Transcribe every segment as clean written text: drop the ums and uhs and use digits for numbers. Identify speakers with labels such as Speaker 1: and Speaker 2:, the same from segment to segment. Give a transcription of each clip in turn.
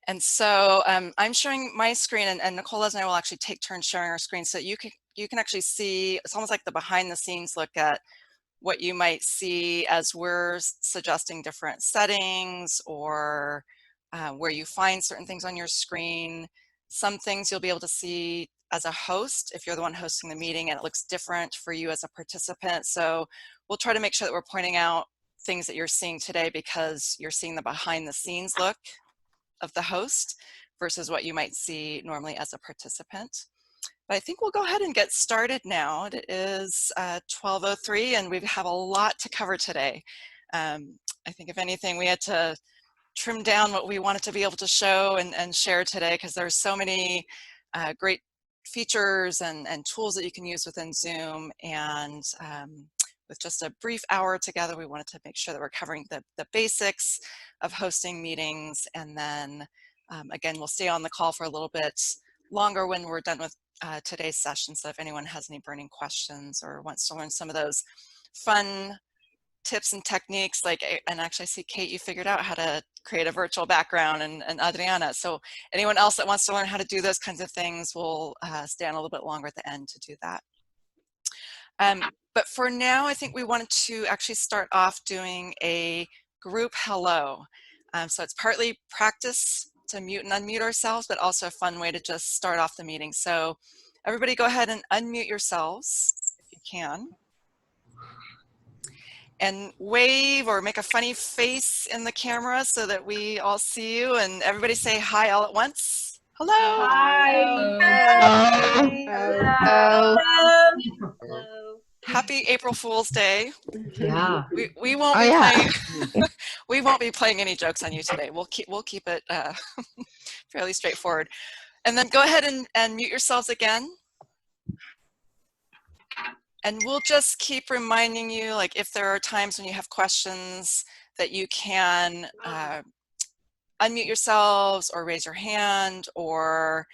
Speaker 1: And so I'm sharing my screen, and Nicole, Lezin, and I will actually take turns sharing our screen, so you can actually see. It's almost like the behind the scenes look at what you might see as we're suggesting different settings, or where you find certain things on your screen. Some things you'll be able to see as a host if you're the one hosting the meeting, and it looks different for you as a participant. So we'll try to make sure that we're pointing out things that you're seeing today because you're seeing the behind the scenes look of the host versus what you might see normally as a participant. But I think we'll go ahead and get started now. It is 12:03 and we have a lot to cover today. I think if anything, we had to trim down what we wanted to be able to show and share today, because there's so many great features and tools that you can use within Zoom. And with just a brief hour together, we wanted to make sure that we're covering the basics of hosting meetings. And then again, we'll stay on the call for a little bit longer when we're done with today's session. So if anyone has any burning questions or wants to learn some of those fun tips and techniques, and actually I see Kate, you figured out how to create a virtual background, and Adriana. So anyone else that wants to learn how to do those kinds of things will stay on a little bit longer at the end to do that. But for now, I think we wanted to actually start off doing a group hello. So it's partly practice to mute and unmute ourselves, but also a fun way to just start off the meeting. So everybody go ahead and unmute yourselves if you can. And wave or make a funny face in the camera so that we all see you, and everybody say hi all at once. Hello.
Speaker 2: Hi.
Speaker 3: Hello.
Speaker 2: Hello.
Speaker 1: Happy April Fool's Day.
Speaker 2: Yeah.
Speaker 1: We won't be playing we won't be playing any jokes on you today. We'll keep it fairly straightforward. And then go ahead and mute yourselves again. And we'll just keep reminding you, like if there are times when you have questions, that you can unmute yourselves or raise your hand or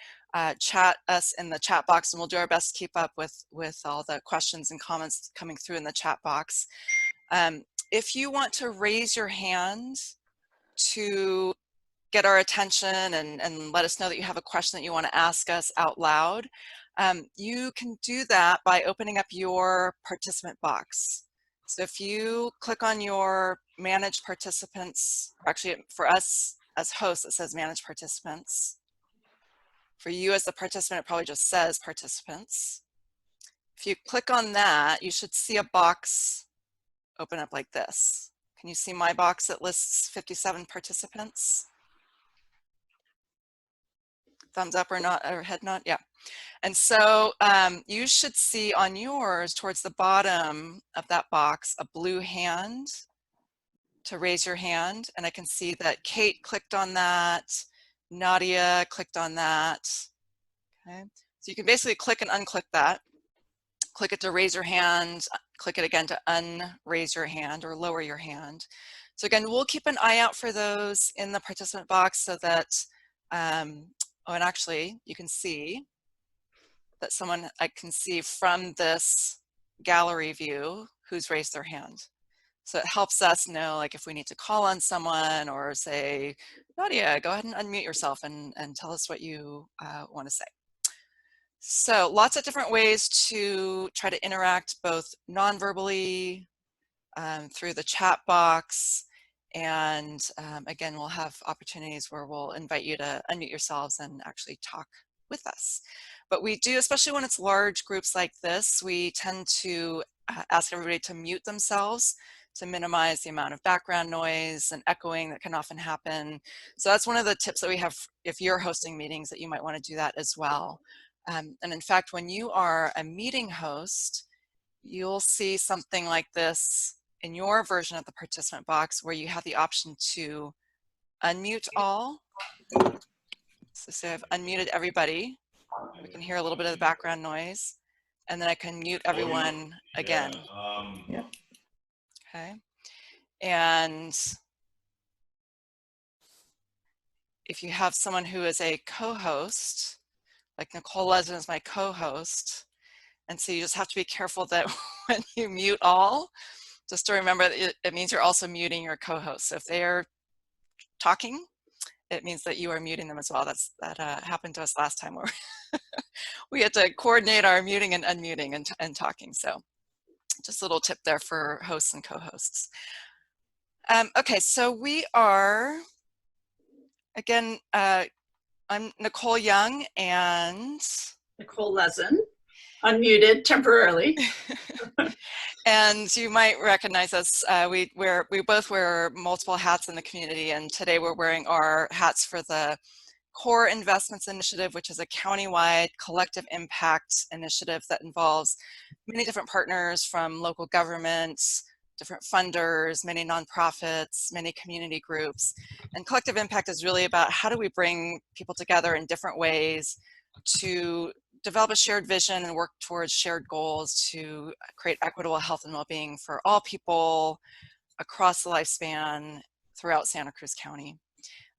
Speaker 1: chat us in the chat box, and we'll do our best to keep up with all the questions and comments coming through in the chat box. If you want to raise your hand to get our attention and let us know that you have a question that you want to ask us out loud, you can do that by opening up your participant box. So if you click on your manage participants, actually for us as hosts, it says manage participants. For you as the participant, it probably just says participants. If you click on that, you should see a box open up like this. Can you see my box that lists 57 participants? Thumbs up or not, or head nod? Yeah. And so you should see on yours towards the bottom of that box a blue hand to raise your hand. And I can see that Kate clicked on that, Nadia clicked on that. Okay. So you can basically click and unclick that. Click it to raise your hand, click it again to unraise your hand or lower your hand. So again, we'll keep an eye out for those in the participant box so that, oh, and actually you can see that I can see from this gallery view who's raised their hand. So it helps us know, like if we need to call on someone or say, Nadia, go ahead and unmute yourself and tell us what you want to say. So lots of different ways to try to interact both non-verbally through the chat box. And again, we'll have opportunities where we'll invite you to unmute yourselves and actually talk with us. But we do, especially when it's large groups like this, we tend to ask everybody to mute themselves to minimize the amount of background noise and echoing that can often happen. So that's one of the tips that we have if you're hosting meetings, that you might want to do that as well. And in fact, when you are a meeting host, you'll see something like this in your version of the participant box where you have the option to unmute all. So say I've unmuted everybody. We can hear a little bit of the background noise. And then I can mute everyone again.
Speaker 3: Yeah.
Speaker 1: Okay. And if you have someone who is a co-host, like Nicole Lezin is my co-host, and so you just have to be careful that when you mute all, just to remember that it means you're also muting your co-host. So if they're talking it means that you are muting them as well. That happened to us last time where we had to coordinate our muting and unmuting and talking. So just a little tip there for hosts and co-hosts. Okay, so we are, again, I'm Nicole Young and
Speaker 3: Nicole Lezin, unmuted temporarily.
Speaker 1: And you might recognize us. We both wear multiple hats in the community, and today we're wearing our hats for the Core Investments Initiative, which is a countywide collective impact initiative that involves many different partners from local governments, different funders, many nonprofits, many community groups. And collective impact is really about how do we bring people together in different ways to develop a shared vision and work towards shared goals to create equitable health and well-being for all people across the lifespan throughout Santa Cruz County.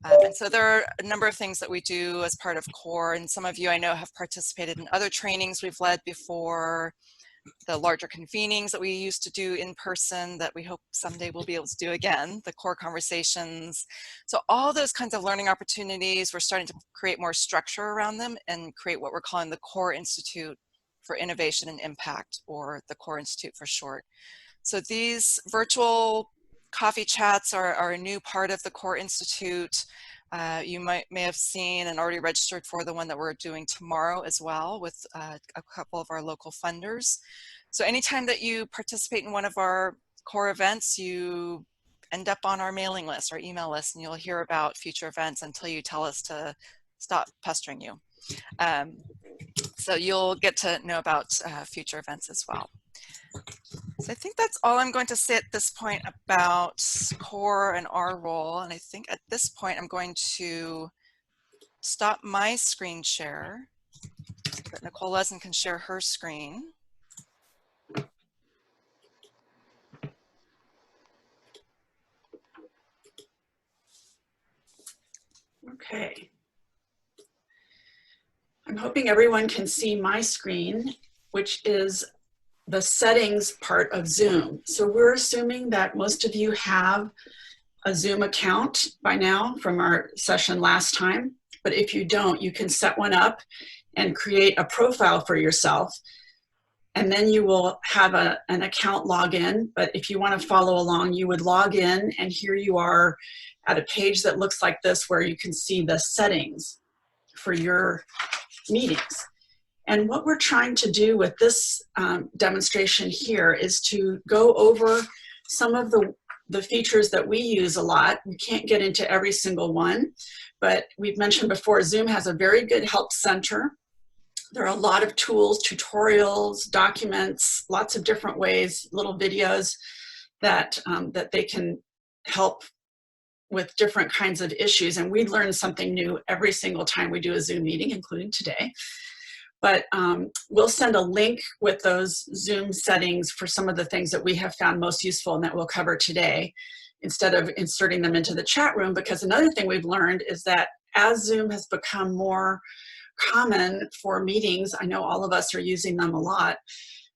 Speaker 1: And so there are a number of things that we do as part of CORE, and some of you I know have participated in other trainings we've led before, the larger convenings that we used to do in person that we hope someday we'll be able to do again, the CORE conversations. So all those kinds of learning opportunities, we're starting to create more structure around them and create what we're calling the CORE Institute for Innovation and Impact, or the CORE Institute for short. So these virtual coffee chats are a new part of the CORE Institute. You may have seen and already registered for the one that we're doing tomorrow as well with a couple of our local funders. So anytime that you participate in one of our CORE events, you end up on our mailing list, our email list, and you'll hear about future events until you tell us to stop pestering you. So you'll get to know about future events as well. So I think that's all I'm going to say at this point about CORE and our role. And I think at this point, I'm going to stop my screen share so that Nicole Lezin can share her screen.
Speaker 3: Okay. I'm hoping everyone can see my screen, which is the settings part of Zoom. So we're assuming that most of you have a Zoom account by now from our session last time. But if you don't, you can set one up and create a profile for yourself. And then you will have an account login. But if you want to follow along, you would log in, and here you are at a page that looks like this where you can see the settings for your meetings. And what we're trying to do with this demonstration here is to go over some of the features that we use a lot. We can't get into every single one, but we've mentioned before, Zoom has a very good help center. There are a lot of tools, tutorials, documents, lots of different ways, little videos that, that they can help with different kinds of issues. And we learn something new every single time we do a Zoom meeting, including today. But we'll send a link with those Zoom settings for some of the things that we have found most useful and that we'll cover today, instead of inserting them into the chat room. Because another thing we've learned is that as Zoom has become more common for meetings, I know all of us are using them a lot,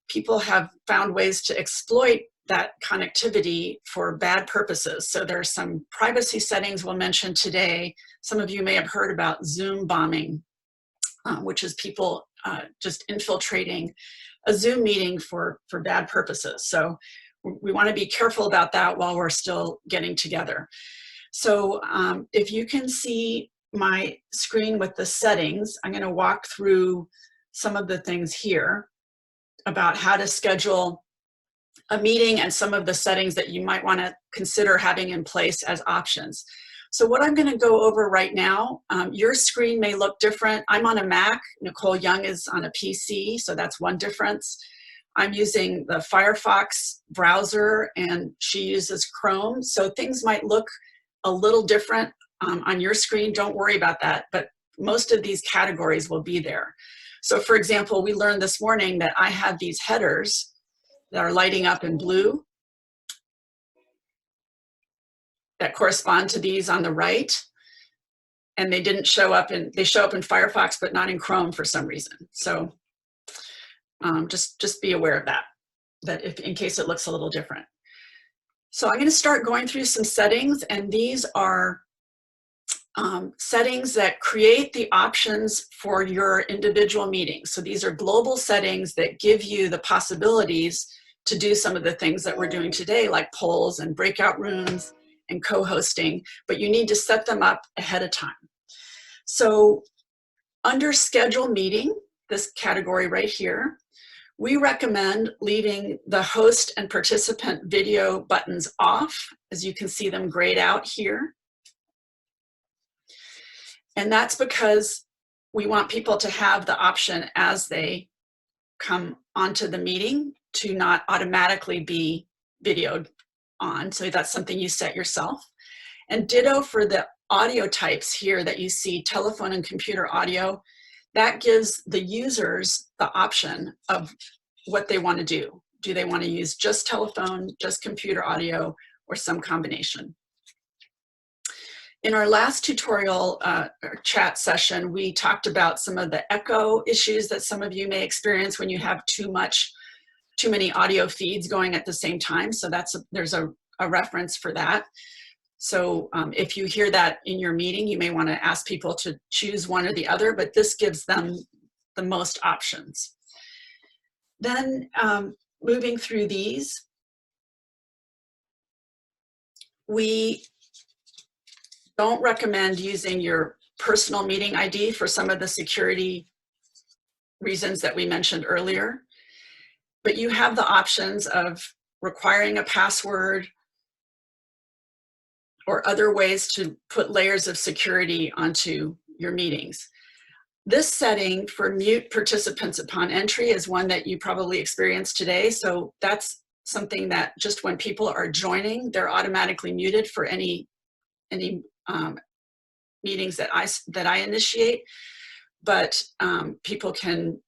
Speaker 3: people have found ways to exploit that connectivity for bad purposes. So there's some privacy settings we'll mention today. Some of you may have heard about Zoom bombing, which is people just infiltrating a Zoom meeting for bad purposes. So we want to be careful about that while we're still getting together. So if you can see my screen with the settings, I'm going to walk through some of the things here about how to schedule a meeting and some of the settings that you might want to consider having in place as options. So what I'm going to go over right now, your screen may look different. I'm on a Mac. Nicole Young is on a PC, so that's one difference. I'm using the Firefox browser, and she uses Chrome, so things might look a little different on your screen. Don't worry about that, but most of these categories will be there. So for example, we learned this morning that I have these headers that are lighting up in blue that correspond to these on the right, and they didn't show up they show up in Firefox but not in Chrome for some reason. So just be aware of that if in case it looks a little different. So I'm going to start going through some settings, and these are settings that create the options for your individual meetings. So these are global settings that give you the possibilities to do some of the things that we're doing today, like polls and breakout rooms and co-hosting, but you need to set them up ahead of time. So under schedule meeting, this category right here, we recommend leaving the host and participant video buttons off, as you can see them grayed out here. And that's because we want people to have the option as they come onto the meeting to not automatically be videoed on. So that's something you set yourself. And ditto for the audio types here that you see, telephone and computer audio, that gives the users the option of what they want to do. Do they want to use just telephone, just computer audio, or some combination? In our last tutorial chat session, we talked about some of the echo issues that some of you may experience when you have too many audio feeds going at the same time. So there's a reference for that. So if you hear that in your meeting, you may want to ask people to choose one or the other, but this gives them the most options. Then moving through these, we don't recommend using your personal meeting ID for some of the security reasons that we mentioned earlier, but you have the options of requiring a password or other ways to put layers of security onto your meetings. This setting for mute participants upon entry is one that you probably experienced today. So that's something that just when people are joining, they're automatically muted for any meetings that I initiate, but people can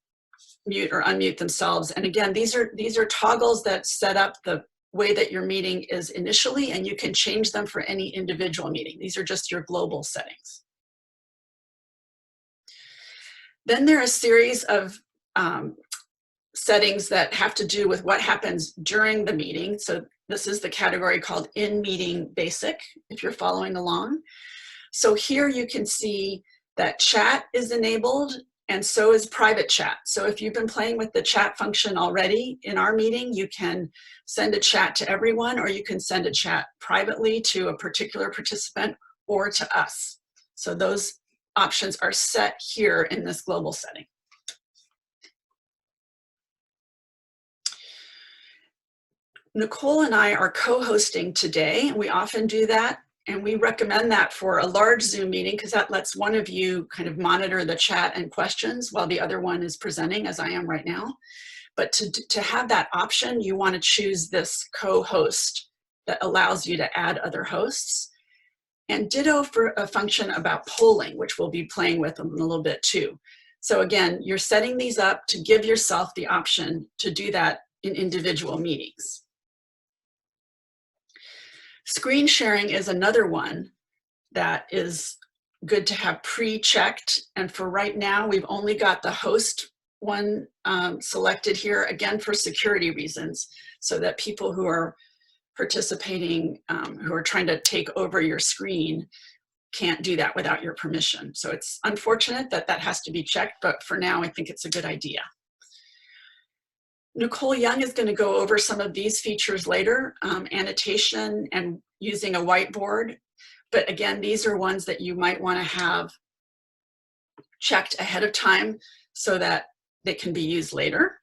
Speaker 3: mute or unmute themselves. And again, these are toggles that set up the way that your meeting is initially, and you can change them for any individual meeting. These are just your global settings. Then there are a series of settings that have to do with what happens during the meeting. So this is the category called in-meeting basic, if you're following along. So here you can see that chat is enabled, and so is private chat. So if you've been playing with the chat function already in our meeting, you can send a chat to everyone, or you can send a chat privately to a particular participant or to us. So those options are set here in this global setting. Nicole and I are co-hosting today, and we often do that. And we recommend that for a large Zoom meeting because that lets one of you kind of monitor the chat and questions while the other one is presenting, as I am right now. But to have that option, you want to choose this co-host that allows you to add other hosts. And ditto for a function about polling, which we'll be playing with in a little bit too. So again, you're setting these up to give yourself the option to do that in individual meetings. Screen sharing is another one that is good to have pre-checked. And for right now, we've only got the host one selected here, again, for security reasons, so that people who are participating, who are trying to take over your screen, can't do that without your permission. So it's unfortunate that that has to be checked, but for now, I think it's a good idea. Nicole Young is going to go over some of these features later, annotation and using a whiteboard. But again, these are ones that you might want to have checked ahead of time so that they can be used later.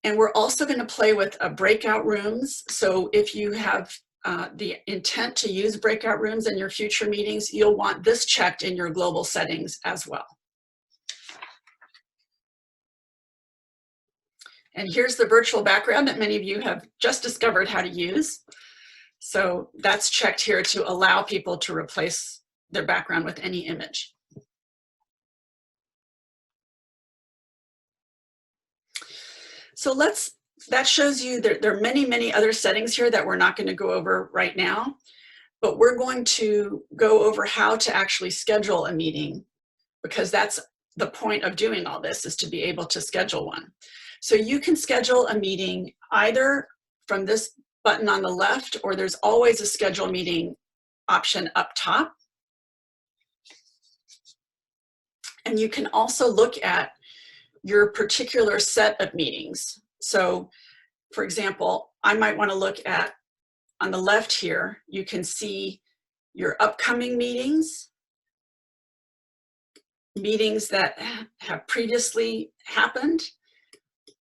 Speaker 3: And we're also going to play with breakout rooms. So if you have the intent to use breakout rooms in your future meetings, you'll want this checked in your global settings as well. And here's the virtual background that many of you have just discovered how to use. So that's checked here to allow people to replace their background with any image. So that shows you there are many, many other settings here that we're not going to go over right now, but we're going to go over how to actually schedule a meeting, because that's the point of doing all this, is to be able to schedule one. So you can schedule a meeting either from this button on the left, or there's always a schedule meeting option up top. And you can also look at your particular set of meetings. So for example, I might want to look at, on the left here, you can see your upcoming meetings, meetings that have previously happened,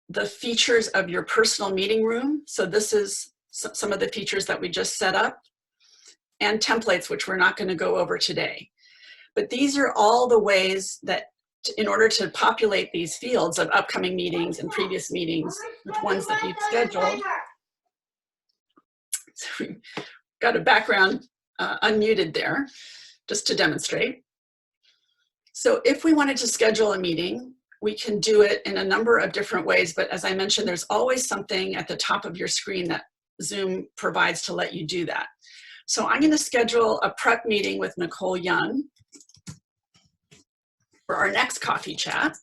Speaker 3: the features of your personal meeting room. So this is some of the features that we just set up, and templates, which we're not going to go over today. But these are all the ways that in order to populate these fields of upcoming meetings and previous meetings with ones that we've scheduled. So we've got a background unmuted there just to demonstrate. So if we wanted to schedule a meeting, we can do it in a number of different ways, but as I mentioned, there's always something at the top of your screen that Zoom provides to let you do that. So I'm going to schedule a prep meeting with Nicole Young for our next coffee chat.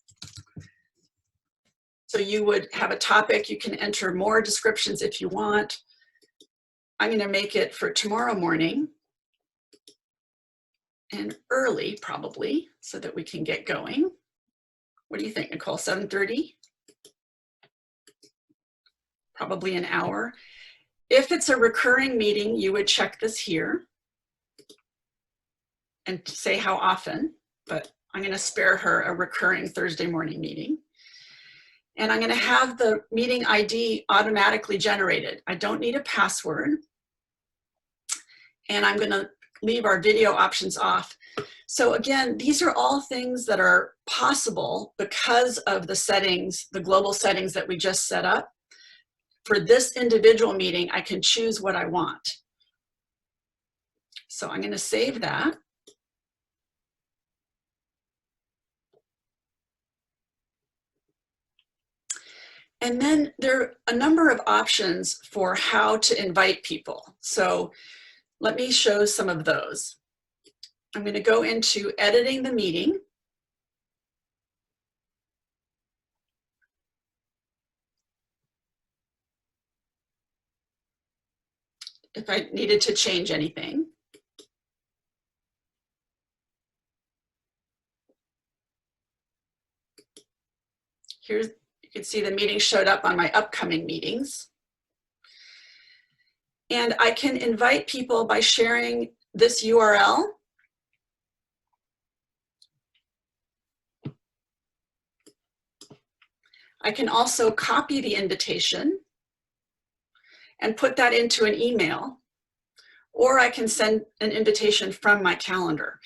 Speaker 3: So you would have a topic, you can enter more descriptions if you want. I'm going to make it for tomorrow morning and early probably so that we can get going. What do you think, Nicole, 7:30? Probably an hour. If it's a recurring meeting, you would check this here and say how often, but I'm going to spare her a recurring Thursday morning meeting. And I'm going to have the meeting ID automatically generated. I don't need a password. And I'm going to leave our video options off. So again, these are all things that are possible because of the settings, the global settings that we just set up. For this individual meeting, I can choose what I want. So I'm going to save that. And then there are a number of options for how to invite people. So let me show some of those. I'm going to go into editing the meeting. If I needed to change anything. Here's, you can see the meeting showed up on my upcoming meetings. And I can invite people by sharing this URL. I can also copy the invitation and put that into an email, or I can send an invitation from my calendar.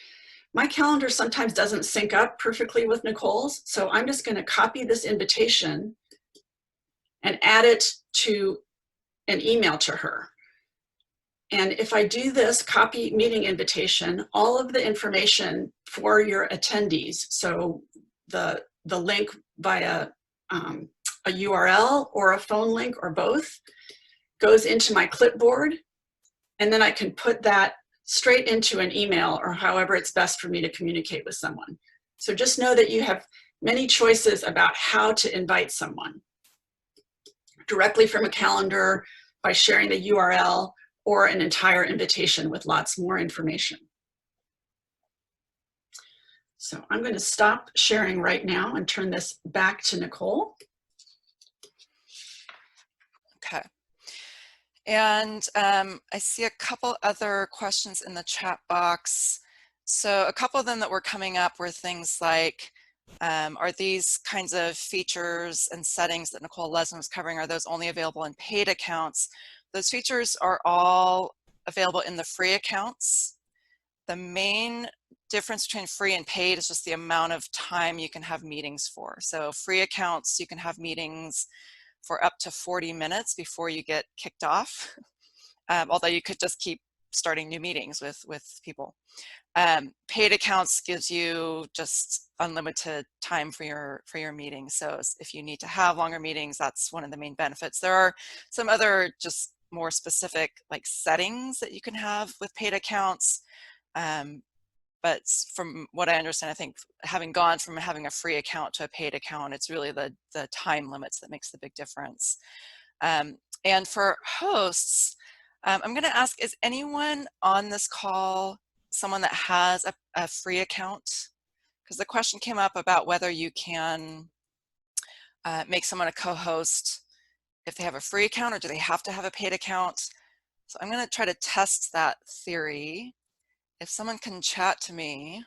Speaker 3: My calendar sometimes doesn't sync up perfectly with Nicole's, so I'm just going to copy this invitation and add it to an email to her. And if I do this copy meeting invitation, all of the information for your attendees, so the link via a URL or a phone link or both, goes into my clipboard, and then I can put that straight into an email or however it's best for me to communicate with someone. So just know that you have many choices about how to invite someone directly from a calendar, by sharing the URL, or an entire invitation with lots more information. So I'm going to stop sharing right now and turn this back to Nicole.
Speaker 1: Okay. And I see a couple other questions in the chat box. So a couple of them that were coming up were things like, are these kinds of features and settings that Nicole Lezin was covering, are those only available in paid accounts? Those features are all available in the free accounts. The main difference between free and paid is just the amount of time you can have meetings for. So free accounts, you can have meetings for up to 40 minutes before you get kicked off, although you could just keep starting new meetings with people. Paid accounts gives you just unlimited time for your meetings. So if you need to have longer meetings, that's one of the main benefits. There are some other just more specific like settings that you can have with paid accounts. But from what I understand, I think having gone from having a free account to a paid account, it's really the time limits that makes the big difference. And for hosts, I'm going to ask, is anyone on this call someone that has a free account? Because the question came up about whether you can make someone a co-host if they have a free account, or do they have to have a paid account? So I'm going to try to test that theory. If someone can chat to me,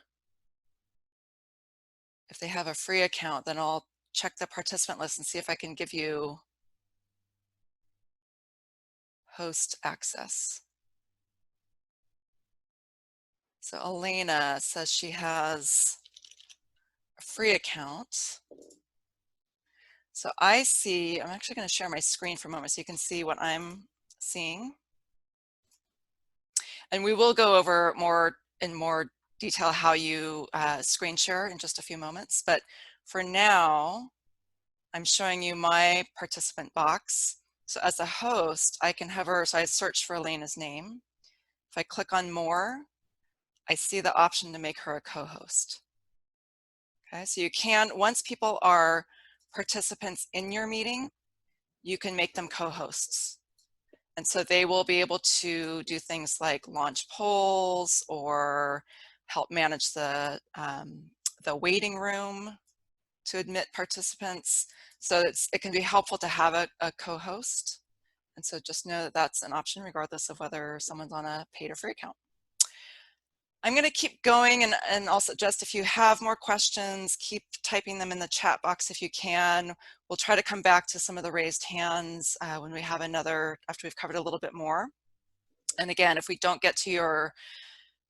Speaker 1: if they have a free account, then I'll check the participant list and see if I can give you host access. So Elena says she has a free account. So I see, I'm actually going to share my screen for a moment so you can see what I'm seeing. And we will go over in more detail how you screen share in just a few moments. But for now, I'm showing you my participant box. So as a host, I can hover, so I search for Elena's name. If I click on more, I see the option to make her a co-host. Okay, so you can, once people are participants in your meeting, you can make them co-hosts. And so they will be able to do things like launch polls or help manage the waiting room to admit participants. So it can be helpful to have a co-host. And so just know that that's an option regardless of whether someone's on a paid or free account. I'm going to keep going, and I'll suggest if you have more questions, keep typing them in the chat box if you can. We'll try to come back to some of the raised hands when we have another, after we've covered a little bit more. And again, if we don't get to your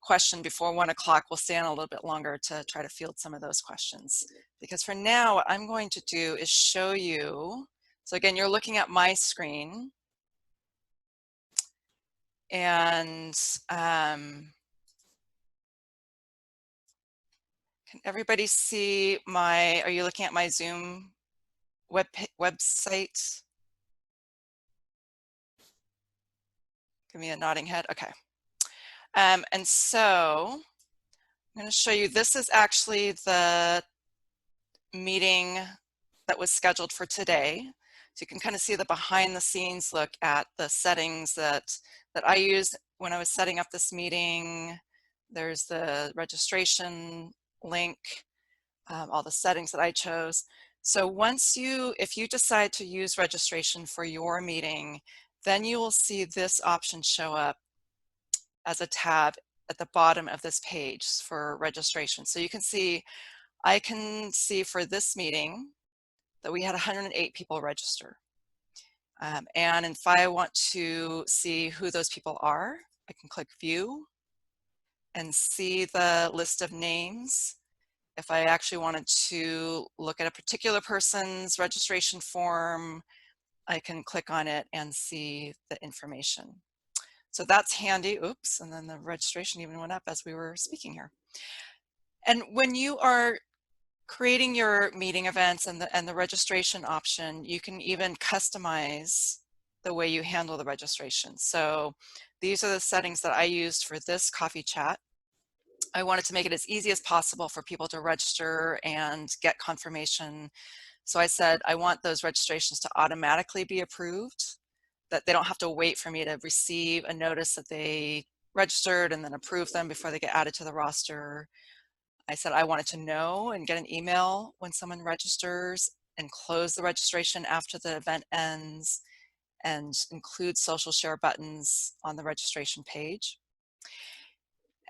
Speaker 1: question before 1 o'clock, we'll stay on a little bit longer to try to field some of those questions. Because for now, what I'm going to do is show you, so again, you're looking at my screen, and can everybody see my, are you looking at my Zoom website? Give me a nodding head, okay. And so I'm gonna show you, this is actually the meeting that was scheduled for today. So you can kind of see the behind the scenes look at the settings that I used when I was setting up this meeting. There's the registration link, all the settings that I chose. So once if you decide to use registration for your meeting, then you will see this option show up as a tab at the bottom of this page for registration. So you can see, I can see for this meeting that we had 108 people register. And if I want to see who those people are, I can click view and see the list of names. If I actually wanted to look at a particular person's registration form, I can click on it and see the information. So that's handy. Oops, and then the registration even went up as we were speaking here. And when you are creating your meeting events and the registration option, you can even customize the way you handle the registration. So these are the settings that I used for this coffee chat. I wanted to make it as easy as possible for people to register and get confirmation. So I said, I want those registrations to automatically be approved, that they don't have to wait for me to receive a notice that they registered and then approve them before they get added to the roster. I said I wanted to know and get an email when someone registers, and close the registration after the event ends, and include social share buttons on the registration page.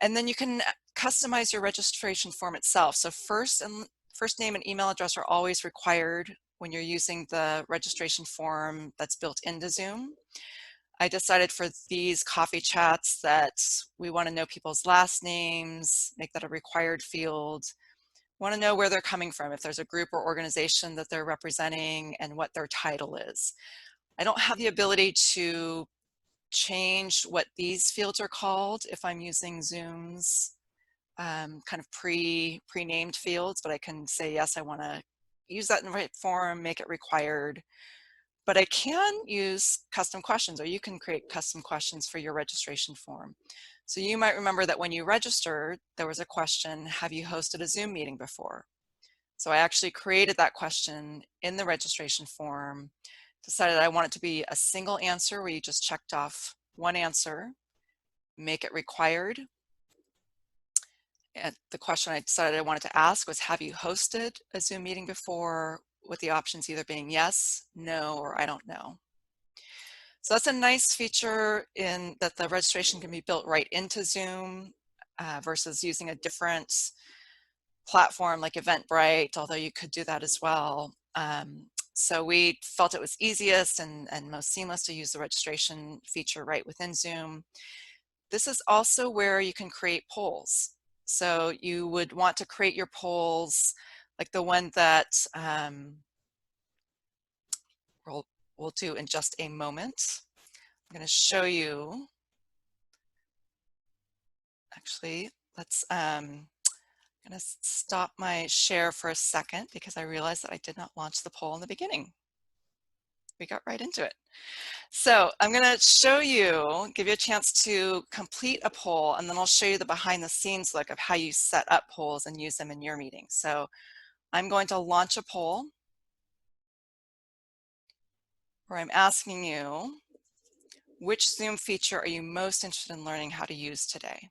Speaker 1: And then you can customize your registration form itself. So first name and email address are always required when you're using the registration form that's built into Zoom. I decided for these coffee chats that we want to know people's last names, make that a required field. Want to know where they're coming from, if there's a group or organization that they're representing, and what their title is. I don't have the ability to change what these fields are called if I'm using Zoom's kind of pre-named fields, but I can say, yes, I want to use that in the right form, make it required. But I can use custom questions, or you can create custom questions for your registration form. So you might remember that when you registered, there was a question, have you hosted a Zoom meeting before? So I actually created that question in the registration form, decided I want it to be a single answer where you just checked off one answer, make it required. And the question I decided I wanted to ask was, have you hosted a Zoom meeting before, with the options either being yes, no, or I don't know. So that's a nice feature in that the registration can be built right into Zoom versus using a different platform like Eventbrite, although you could do that as well. So we felt it was easiest and most seamless to use the registration feature right within Zoom. This is also where you can create polls. So you would want to create your polls like the one that we'll do in just a moment. I'm going to show you. Actually, let's I'm going to stop my share for a second because I realized that I did not launch the poll in the beginning. We got right into it. So I'm going to show you, give you a chance to complete a poll, and then I'll show you the behind the scenes look of how you set up polls and use them in your meeting. So I'm going to launch a poll where I'm asking you, which Zoom feature are you most interested in learning how to use today?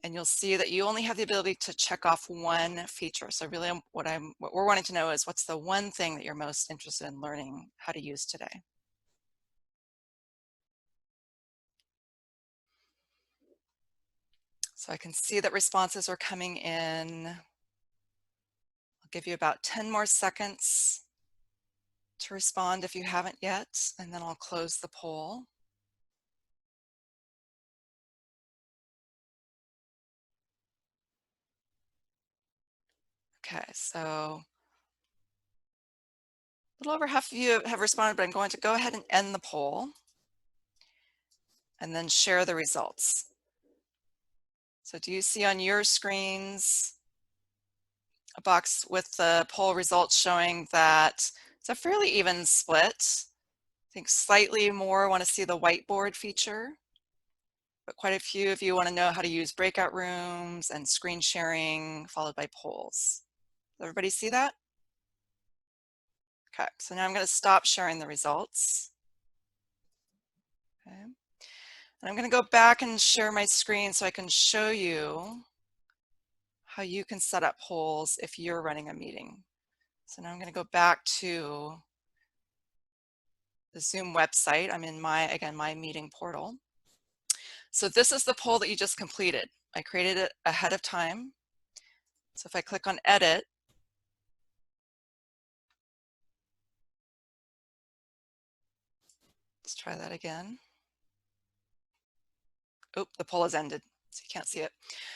Speaker 1: And you'll see that you only have the ability to check off one feature. So really what we're wanting to know is, what's the one thing that you're most interested in learning how to use today? So I can see that responses are coming in. I'll give you about 10 more seconds to respond if you haven't yet, and then I'll close the poll. Okay, so a little over half of you have responded, but I'm going to go ahead and end the poll and then share the results. So do you see on your screens a box with the poll results showing that it's a fairly even split? I think slightly more want to see the whiteboard feature, but quite a few of you want to know how to use breakout rooms and screen sharing, followed by polls. Does everybody see that? Okay, so now I'm going to stop sharing the results. Okay. And I'm going to go back and share my screen so I can show you how you can set up polls if you're running a meeting. So now I'm going to go back to the Zoom website. I'm in my meeting portal. So this is the poll that you just completed. I created it ahead of time. So if I click on edit, let's try that again. Oh, the poll has ended, so you can't see it.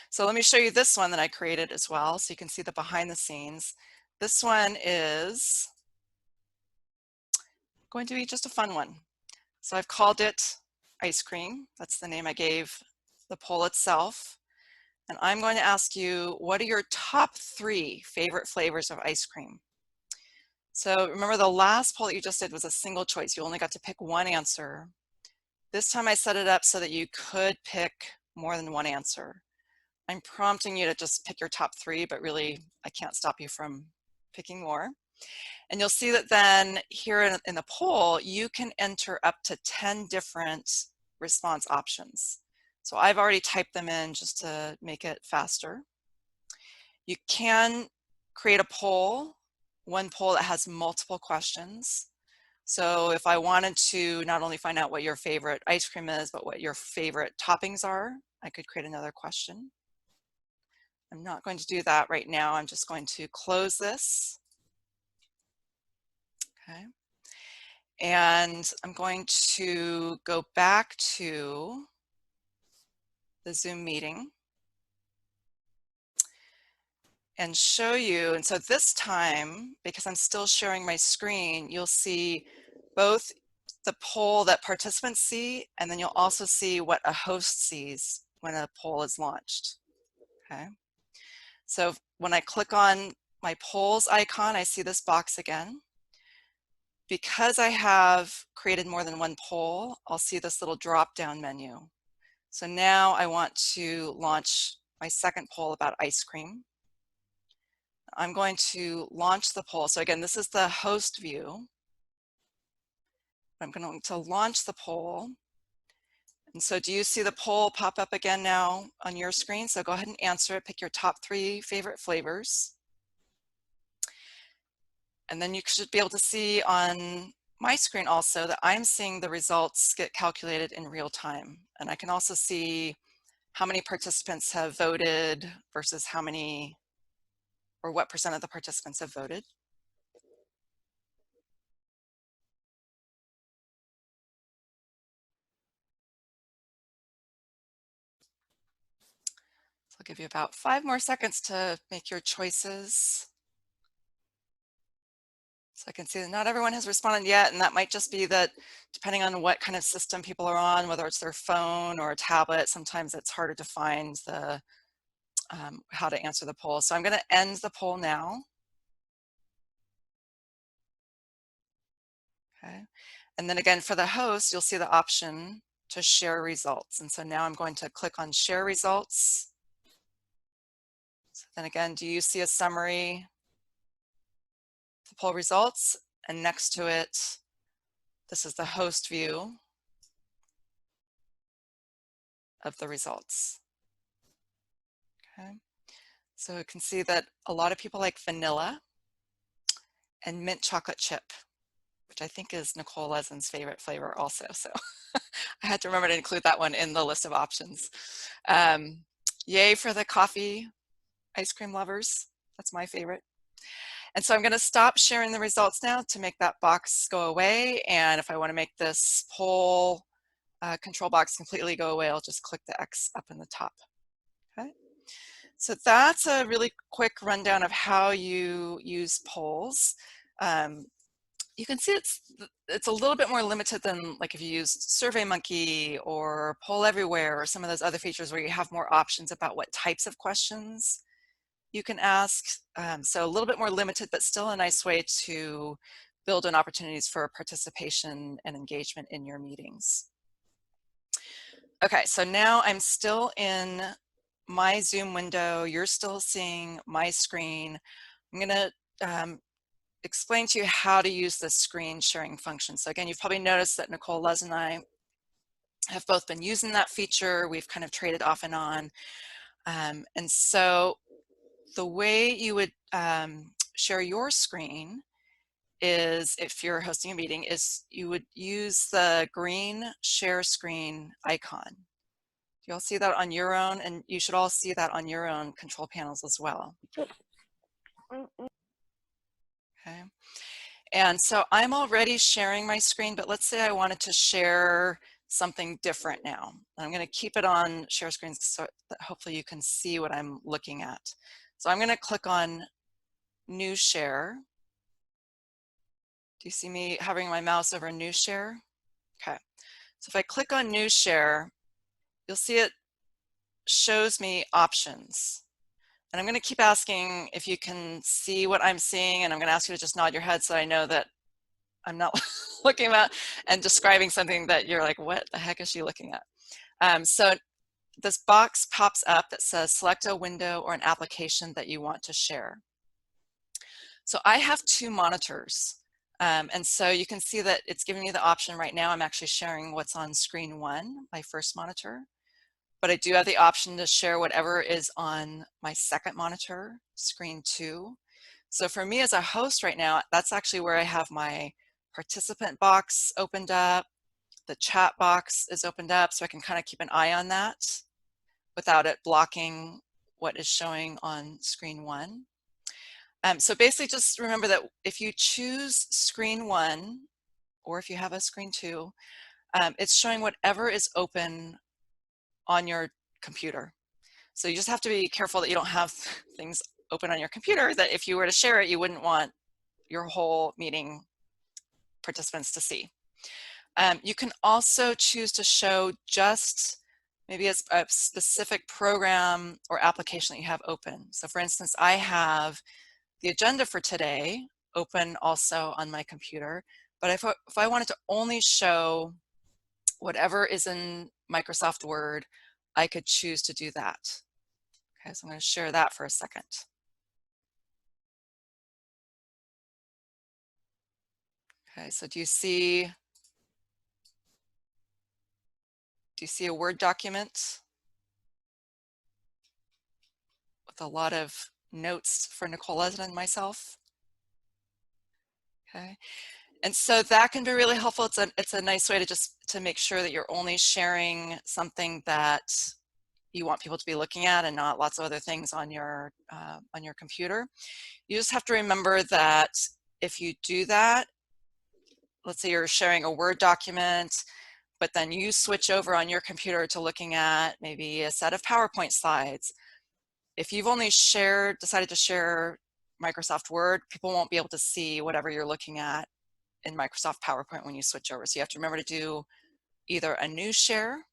Speaker 1: So let me show you this one that I created as well, so you can see the behind the scenes. This one is going to be just a fun one. So I've called it ice cream. That's the name I gave the poll itself. And I'm going to ask you, what are your top 3 favorite flavors of ice cream? So remember, the last poll that you just did was a single choice. You only got to pick one answer. This time I set it up so that you could pick more than one answer. I'm prompting you to just pick your top 3, but really I can't stop you from picking more. And you'll see that then here in the poll, you can enter up to 10 different response options. So I've already typed them in just to make it faster. You can create a poll, one poll that has multiple questions. So if I wanted to not only find out what your favorite ice cream is, but what your favorite toppings are, I could create another question. I'm not going to do that right now. I'm just going to close this. Okay. And I'm going to go back to the Zoom meeting and show you. And so this time, because I'm still sharing my screen, you'll see both the poll that participants see, and then you'll also see what a host sees when a poll is launched. Okay. So when I click on my polls icon, I see this box again. Because I have created more than one poll, I'll see this little drop-down menu. So now I want to launch my second poll about ice cream. I'm going to launch the poll. So again, this is the host view. I'm going to launch the poll. And so do you see the poll pop up again now on your screen? So go ahead and answer it. Pick your top 3 favorite flavors. And then you should be able to see on my screen also that I'm seeing the results get calculated in real time. And I can also see how many participants have voted versus how many, or what % of the participants have voted. So I'll give you about 5 more seconds to make your choices. So I can see that not everyone has responded yet, and that might just be that depending on what kind of system people are on, whether it's their phone or a tablet, sometimes it's harder to find the how to answer the poll. So I'm going to end the poll now. Okay. And then again, for the host, you'll see the option to share results. And so now I'm going to click on share results. So then again, do you see a summary? The poll results, and next to it, this is the host view of the results. Okay. So you can see that a lot of people like vanilla and mint chocolate chip, which I think is Nicole Lezin's favorite flavor also. So I had to remember to include that one in the list of options. Yay for the coffee ice cream lovers. That's my favorite. And so I'm going to stop sharing the results now to make that box go away. And if I want to make this poll control box completely go away, I'll just click the X up in the top. Okay. So that's a really quick rundown of how you use polls. You can see it's a little bit more limited than like if you used SurveyMonkey or Poll Everywhere or some of those other features where you have more options about what types of questions you can ask. So a little bit more limited, but still a nice way to build in opportunities for participation and engagement in your meetings. Okay, so now I'm still in my Zoom window. You're still seeing my screen. I'm going to explain to you how to use the screen sharing function. So again, you've probably noticed that Nicole, Lez, and I have both been using that feature. We've kind of traded off and on. And so the way you would share your screen is, if you're hosting a meeting, is you would use the green share screen icon. You all see that on your own, and you should all see that on your own control panels as well. Okay. And so I'm already sharing my screen, but let's say I wanted to share something different now. I'm going to keep it on share screen so that hopefully you can see what I'm looking at. So I'm going to click on New Share. Do you see me hovering my mouse over New Share? Okay. So if I click on New Share, you'll see it shows me options. And I'm going to keep asking if you can see what I'm seeing, and I'm going to ask you to just nod your head so I know that I'm not looking at and describing something that you're like, what the heck is she looking at? So this box pops up that says select a window or an application that you want to share. So I have 2 monitors. And so you can see that it's giving me the option right now. I'm actually sharing what's on screen 1, my first monitor. But I do have the option to share whatever is on my second monitor, screen 2. So for me as a host right now, that's actually where I have my participant box opened up. The chat box is opened up, so I can kind of keep an eye on that without it blocking what is showing on screen 1. So basically just remember that if you choose screen 1, or if you have a screen 2, it's showing whatever is open on your computer. So you just have to be careful that you don't have things open on your computer that if you were to share it, you wouldn't want your whole meeting participants to see. You can also choose to show just maybe a specific program or application that you have open. So for instance, I have the agenda for today open also on my computer, but if I wanted to only show whatever is in Microsoft Word, I could choose to do that. Okay, so I'm going to share that for a second. Okay, so do you see Do you see a Word document with a lot of notes for Nicole, Lezin, and myself? Okay. And so that can be really helpful. It's a nice way to just to make sure that you're only sharing something that you want people to be looking at and not lots of other things on your computer. You just have to remember that if you do that, let's say you're sharing a Word document, but then you switch over on your computer to looking at maybe a set of PowerPoint slides. If you've only decided to share Microsoft Word, people won't be able to see whatever you're looking at in Microsoft PowerPoint when you switch over. So you have to remember to do either a new share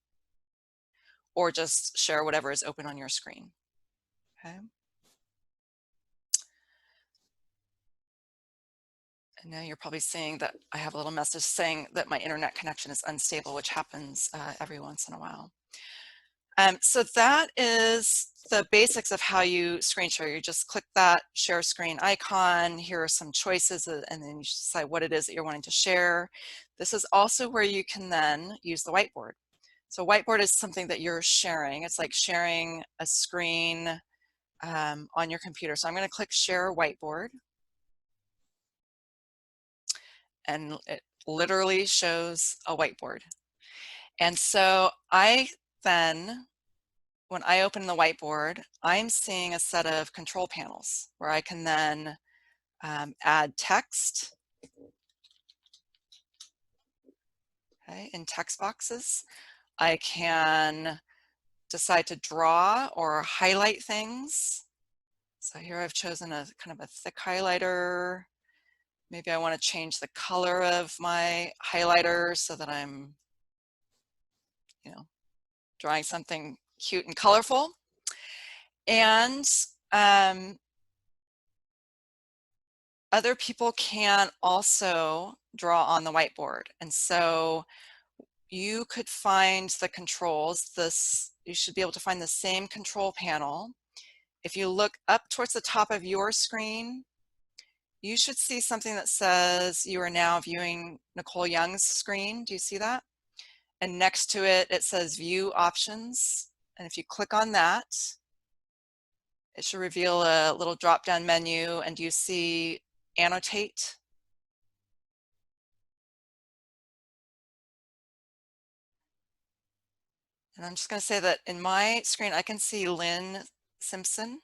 Speaker 1: or just share whatever is open on your screen. Okay. And now you're probably seeing that I have a little message saying that my internet connection is unstable, which happens every once in a while. So that is the basics of how you screen share. You just click that share screen icon. Here are some choices, and then you decide what it is that you're wanting to share. This is also where you can then use the whiteboard. So whiteboard is something that you're sharing. It's like sharing a screen on your computer. So I'm going to click share whiteboard. And it literally shows a whiteboard. And so I then, when I open the whiteboard, I'm seeing a set of control panels where I can then add text, okay, in text boxes. I can decide to draw or highlight things. So here I've chosen a kind of a thick highlighter. Maybe I want to change the color of my highlighter so that I'm, you know, drawing something cute and colorful. And other people can also draw on the whiteboard. And so you could find the controls. You should be able to find the same control panel. If you look up towards the top of your screen, you should see something that says you are now viewing Nicole Young's screen. Do you see that? And next to it, it says view options. And if you click on that, it should reveal a little drop-down menu, and you see annotate. And I'm just going to say that in my screen, I can see Lynn Simpson,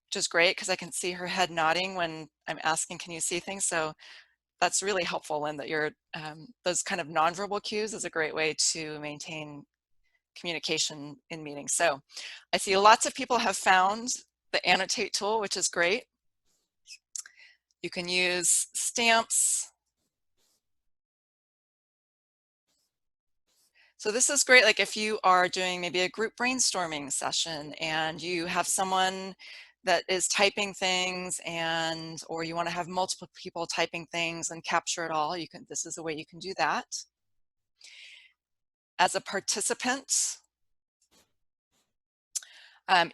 Speaker 1: which is great because I can see her head nodding when I'm asking, can you see things? So that's really helpful, Lynn, that you're, those kind of nonverbal cues is a great way to maintain communication in meetings. So I see lots of people have found the annotate tool, which is great. You can use stamps. So this is great, like if you are doing maybe a group brainstorming session and you have someone that is typing things, or you want to have multiple people typing things and capture it all, this is a way you can do that. As a participant,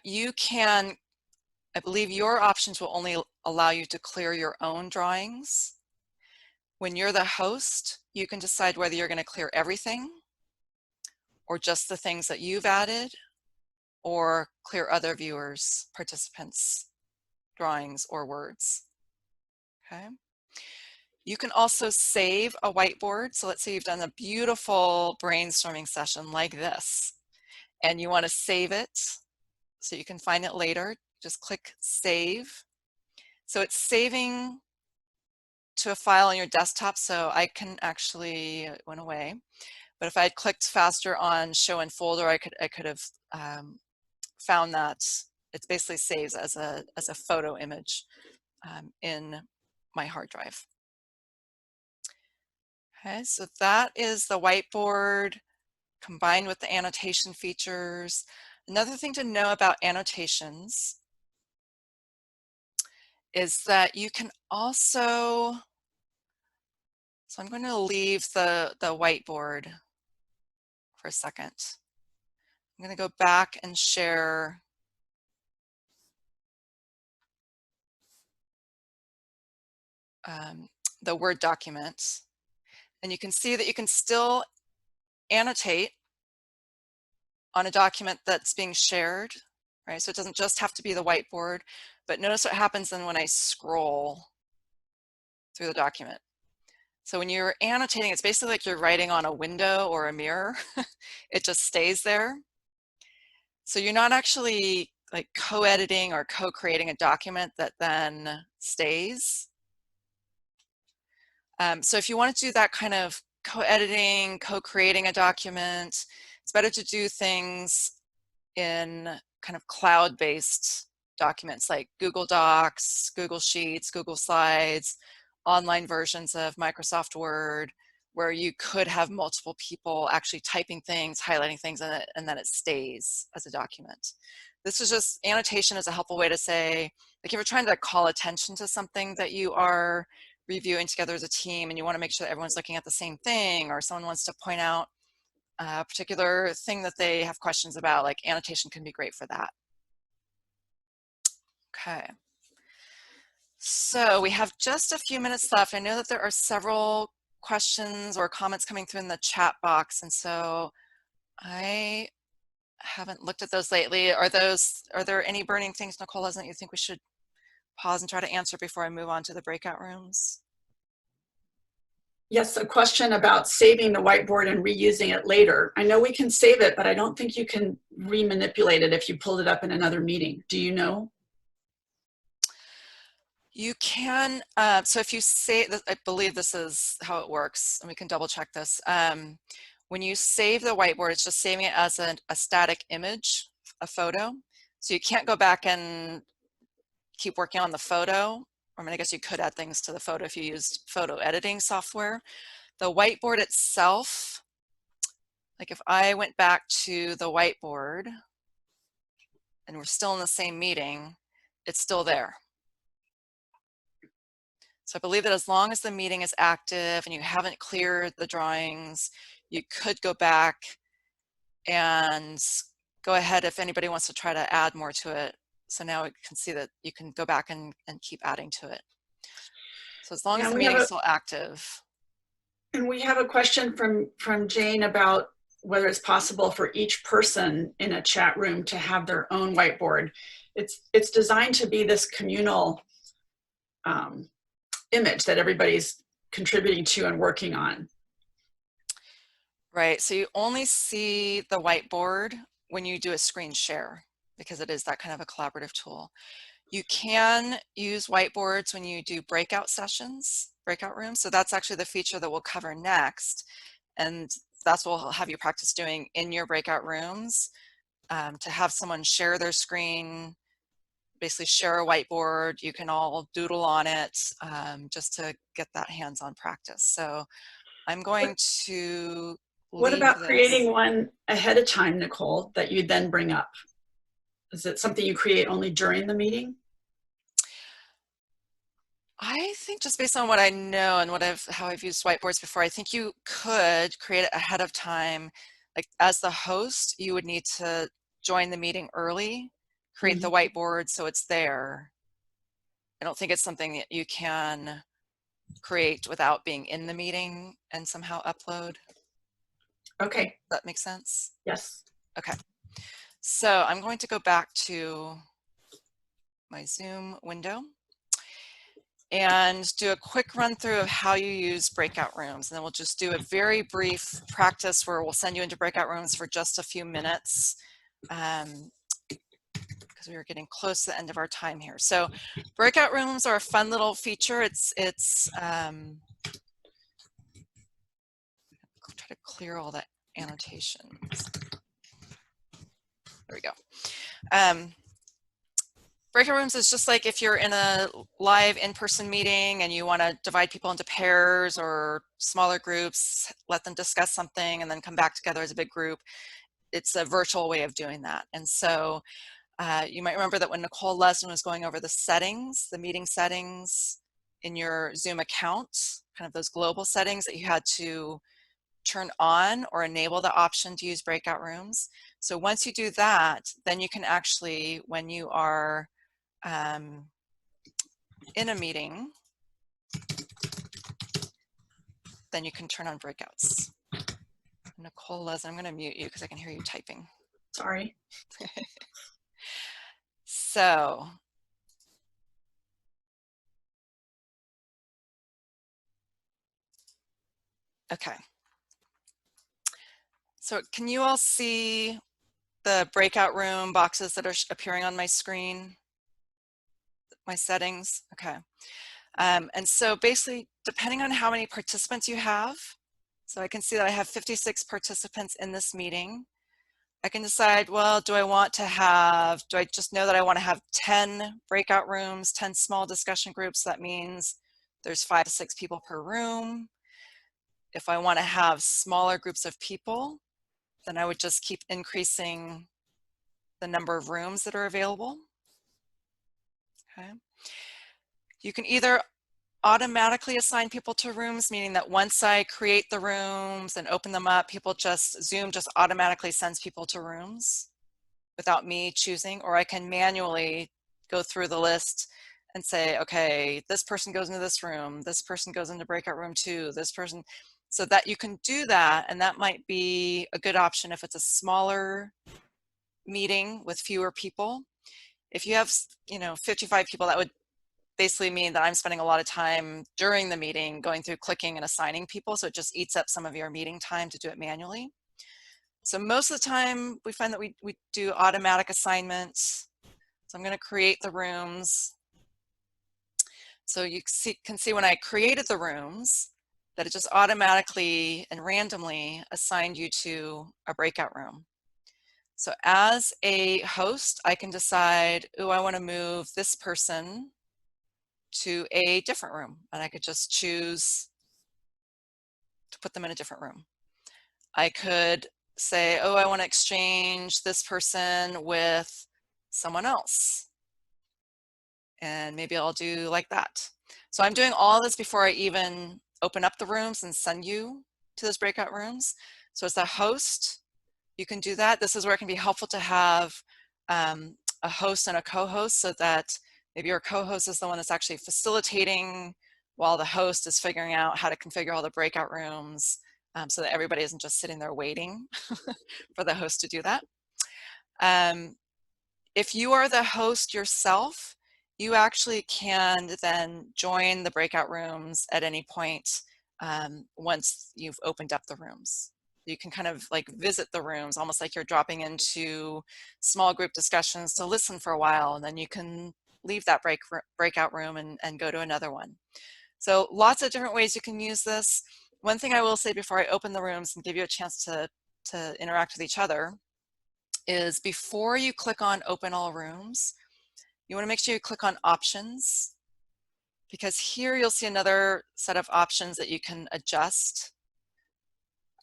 Speaker 1: you can, I believe your options will only allow you to clear your own drawings. When you're the host, you can decide whether you're going to clear everything or just the things that you've added, or clear other viewers, participants, drawings, or words. Okay. You can also save a whiteboard. So let's say you've done a beautiful brainstorming session like this, and you want to save it so you can find it later. Just click save. So it's saving to a file on your desktop. So I can actually, it went away. But if I had clicked faster on show in folder, I could have found that it basically saves as a photo image in my hard drive. Okay, so that is the whiteboard combined with the annotation features. Another thing to know about annotations is that you can also, so I'm going to leave the whiteboard for a second. I'm going to go back and share the Word document. And you can see that you can still annotate on a document that's being shared, right? So it doesn't just have to be the whiteboard, but notice what happens then when I scroll through the document. So when you're annotating, it's basically like you're writing on a window or a mirror. It just stays there. So you're not actually like co-editing or co-creating a document that then stays. So if you want to do that kind of co-editing, co-creating a document, it's better to do things in kind of cloud-based documents like Google Docs, Google Sheets, Google Slides, online versions of Microsoft Word, where you could have multiple people actually typing things, highlighting things, and then it stays as a document. This is just, annotation is a helpful way to say, like if you're trying to call attention to something that you are reviewing together as a team and you want to make sure that everyone's looking at the same thing, or someone wants to point out a particular thing that they have questions about, like annotation can be great for that. Okay. So we have just a few minutes left. I know that there are several questions or comments coming through in the chat box, and so I haven't looked at those lately. Are there any burning things, Nicole, that you think we should pause and try to answer before I move on to the breakout rooms?
Speaker 3: Yes, a question about saving the whiteboard and reusing it later. I know we can save it, but I don't think you can remanipulate it if you pulled it up in another meeting. Do you know?
Speaker 1: You can, so if you say, I believe this is how it works, and we can double check this. When you save the whiteboard, it's just saving it as a static image, a photo. So you can't go back and keep working on the photo. I mean, I guess you could add things to the photo if you used photo editing software. The whiteboard itself, like if I went back to the whiteboard and we're still in the same meeting, it's still there. So I believe that as long as the meeting is active and you haven't cleared the drawings, you could go back and go ahead if anybody wants to try to add more to it. So now we can see that you can go back and keep adding to it. So as long as the meeting is still active.
Speaker 3: And we have a question from Jane about whether it's possible for each person in a chat room to have their own whiteboard. It's designed to be this communal image that everybody's contributing to and working on.
Speaker 1: Right, so you only see the whiteboard when you do a screen share because it is that kind of a collaborative tool. You can use whiteboards when you do breakout sessions, breakout rooms. So that's actually the feature that we'll cover next. And that's what we'll have you practice doing in your breakout rooms, to have someone share their screen, basically share a whiteboard. You can all doodle on it, just to get that hands-on practice. So I'm going to
Speaker 3: What
Speaker 1: leave
Speaker 3: about
Speaker 1: this.
Speaker 3: creating one ahead of time, Nicole, that you then bring up? Is it something you create only during the meeting?
Speaker 1: I think just based on what I know and how I've used whiteboards before, I think you could create it ahead of time. Like as the host, you would need to join the meeting early, create the whiteboard so it's there. I don't think it's something that you can create without being in the meeting and somehow upload.
Speaker 3: Okay.
Speaker 1: That makes sense?
Speaker 3: Yes.
Speaker 1: Okay. So I'm going to go back to my Zoom window and do a quick run through of how you use breakout rooms. And then we'll just do a very brief practice where we'll send you into breakout rooms for just a few minutes, because we are getting close to the end of our time here. So breakout rooms are a fun little feature. It's try to clear all the annotations. There we go. Breakout rooms is just like if you're in a live in-person meeting and you want to divide people into pairs or smaller groups, let them discuss something and then come back together as a big group. It's a virtual way of doing that. And so you might remember that when Nicole Lezin was going over the settings, the meeting settings in your Zoom account, kind of those global settings that you had to turn on or enable the option to use breakout rooms. So once you do that, then you can actually, when you are in a meeting, then you can turn on breakouts. Nicole Lezin, I'm going to mute you because I can hear you typing.
Speaker 3: Sorry.
Speaker 1: So, okay. So can you all see the breakout room boxes that are appearing on my screen? My settings? Okay. And so basically, depending on how many participants you have, so I can see that I have 56 participants in this meeting. I can decide, well, do I just know that I want to have 10 breakout rooms, 10 small discussion groups? That means there's 5 to 6 people per room. If I want to have smaller groups of people, then I would just keep increasing the number of rooms that are available. Okay. You can either automatically assign people to rooms, meaning that once I create the rooms and open them up, Zoom just automatically sends people to rooms without me choosing, or I can manually go through the list and say, okay, this person goes into this room, this person goes into breakout room 2, this person, so that you can do that. And that might be a good option if it's a smaller meeting with fewer people. If you have, 55 people, that would basically mean that I'm spending a lot of time during the meeting going through clicking and assigning people. So it just eats up some of your meeting time to do it manually. So most of the time we find that we do automatic assignments. So I'm going to create the rooms. So you can see when I created the rooms that it just automatically and randomly assigned you to a breakout room. So as a host, I can decide, oh, I want to move this person to a different room, and I could just choose to put them in a different room. I could say, oh, I want to exchange this person with someone else, and maybe I'll do like that. So I'm doing all this before I even open up the rooms and send you to those breakout rooms. So as a host, you can do that. This is where it can be helpful to have a host and a co-host, so that maybe your co-host is the one that's actually facilitating while the host is figuring out how to configure all the breakout rooms, so that everybody isn't just sitting there waiting for the host to do that. If you are the host yourself, you actually can then join the breakout rooms at any point once you've opened up the rooms. You can kind of like visit the rooms, almost like you're dropping into small group discussions to listen for a while, and then you can leave that breakout room and go to another one. So lots of different ways you can use this. One thing I will say before I open the rooms and give you a chance to interact with each other is, before you click on open all rooms, you want to make sure you click on options, because here you'll see another set of options that you can adjust.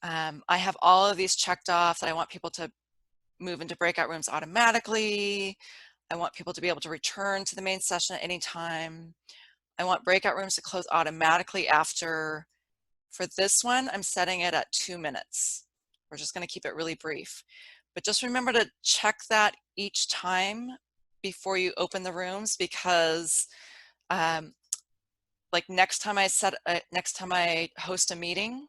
Speaker 1: I have all of these checked off, that I want people to move into breakout rooms automatically. I want people to be able to return to the main session at any time. I want breakout rooms to close automatically after. For this one, I'm setting it at 2 minutes. We're just going to keep it really brief. But just remember to check that each time before you open the rooms, because like next time I host a meeting